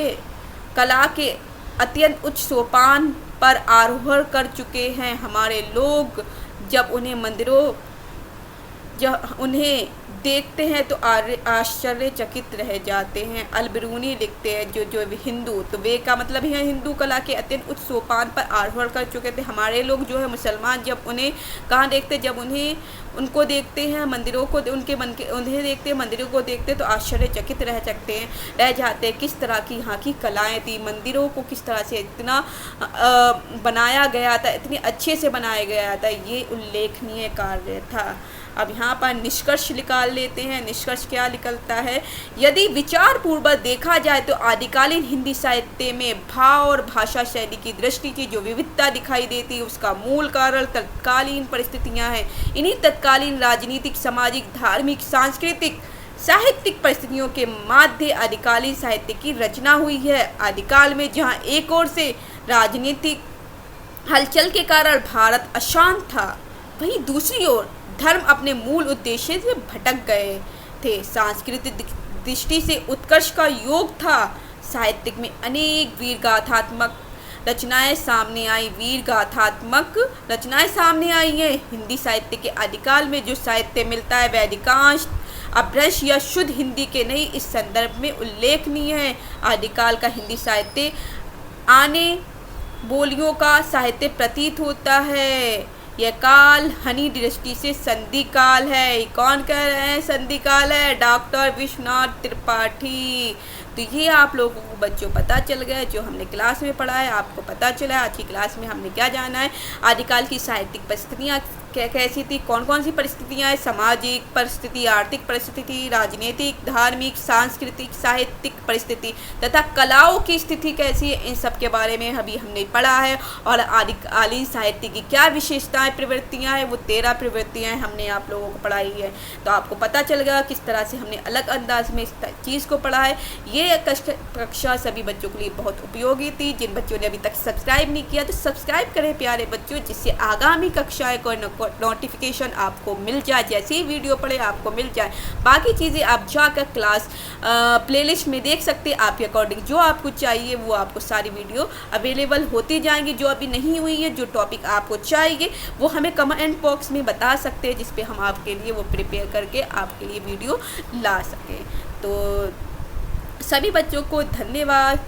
कला के अत्यंत उच्च सोपान पर आरोहण कर चुके हैं। हमारे लोग जब उन्हें देखते हैं तो आश्चर्यचकित रह जाते हैं। अलबरूनी लिखते हैं जो हिंदू, तो वे का मतलब है हिंदू कला के अत्यंत उच्च सोपान पर आरोहण कर चुके थे। हमारे लोग जो है मुसलमान जब उन्हें कहाँ देखते, जब उनको देखते हैं मंदिरों को, उन्हें देखते हैं मंदिरों को देखते तो आश्चर्यचकित रह जाते हैं। किस तरह की यहाँ की कलाएं थी, मंदिरों को किस तरह से इतना बनाया गया था, इतने अच्छे से बनाया गया था, ये उल्लेखनीय कार्य था। अब यहाँ पर निष्कर्ष निकाल लेते हैं। निष्कर्ष क्या निकलता है? यदि विचार पूर्वक देखा जाए तो आदिकालीन हिंदी साहित्य में भाव और भाषा शैली की दृष्टि की जो विविधता दिखाई देती है उसका मूल कारण तत्कालीन परिस्थितियाँ हैं। इन्हीं तत्कालीन राजनीतिक, सामाजिक, धार्मिक, सांस्कृतिक, साहित्यिक परिस्थितियों के माध्य आदिकालीन साहित्य की रचना हुई है। आदिकाल में जहाँ एक ओर से राजनीतिक हलचल के कारण भारत अशांत था, वहीं दूसरी ओर धर्म अपने मूल उद्देश्य से भटक गए थे। सांस्कृतिक दृष्टि से उत्कर्ष का योग था। साहित्य में अनेक वीरगाथात्मक रचनाएं सामने आई हैं। हिंदी साहित्य के आदिकाल में जो साहित्य मिलता है वह अधिकांश अपभ्रंश या शुद्ध हिंदी के नहीं, इस संदर्भ में उल्लेखनीय है। आदिकाल का हिंदी साहित्य आने बोलियों का साहित्य प्रतीत होता है। यह काल हनी दृष्टि से संधि काल है। कौन कह रहे हैं संधि काल है? डॉक्टर विश्वनाथ त्रिपाठी। तो ये आप लोगों को बच्चों पता चल गया, जो हमने क्लास में पढ़ा है आपको पता चला। आज की क्लास में हमने क्या जाना है? आदिकाल की साहित्यिक परिस्थितियाँ कैसी थी, कौन कौन सी परिस्थितियाँ हैं? सामाजिक परिस्थिति, आर्थिक परिस्थिति, राजनीतिक, धार्मिक, सांस्कृतिक, साहित्यिक परिस्थिति तथा कलाओं की स्थिति कैसी है, इन सब के बारे में अभी हमने पढ़ा है। और आदिकालीन साहित्य की क्या विशेषताएं, प्रवृत्तियाँ हैं, वो 13 प्रवृत्तियाँ हमने आप लोगों को पढ़ाई है। तो आपको पता चल गया किस तरह से हमने अलग अंदाज में इस चीज़ को पढ़ा है। ये कक्षा सभी बच्चों के लिए बहुत उपयोगी थी। जिन बच्चों ने अभी तक सब्सक्राइब नहीं किया तो सब्सक्राइब करें प्यारे बच्चों, जिससे आगामी कक्षाएं कोई न कोई नोटिफिकेशन आपको मिल जाए, जैसे ही वीडियो पड़े आपको मिल जाए। बाकी चीज़ें आप जाकर क्लास प्लेलिस्ट में देख सकते हैं, आपके अकॉर्डिंग जो आपको चाहिए वो आपको सारी वीडियो अवेलेबल होती जाएंगी। जो अभी नहीं हुई है, जो टॉपिक आपको चाहिए वो हमें कमेंट बॉक्स में बता सकते हैं, जिस पे हम आपके लिए वो प्रिपेयर करके आपके लिए वीडियो ला सकें। तो सभी बच्चों को धन्यवाद।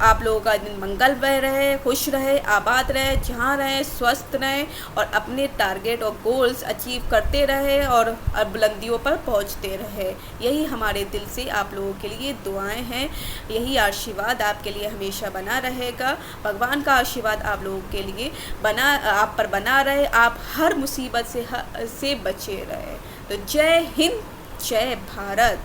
आप लोगों का दिन मंगलमय रहे, खुश रहे, आबाद रहे, जहाँ रहे स्वस्थ रहें और अपने टारगेट और गोल्स अचीव करते रहे और बुलंदियों पर पहुँचते रहे। यही हमारे दिल से आप लोगों के लिए दुआएं हैं। यही आशीर्वाद आपके लिए हमेशा बना रहेगा। भगवान का आशीर्वाद आप लोगों के लिए आप पर बना रहे, आप हर मुसीबत से बचे रहे। तो जय हिंद, जय भारत।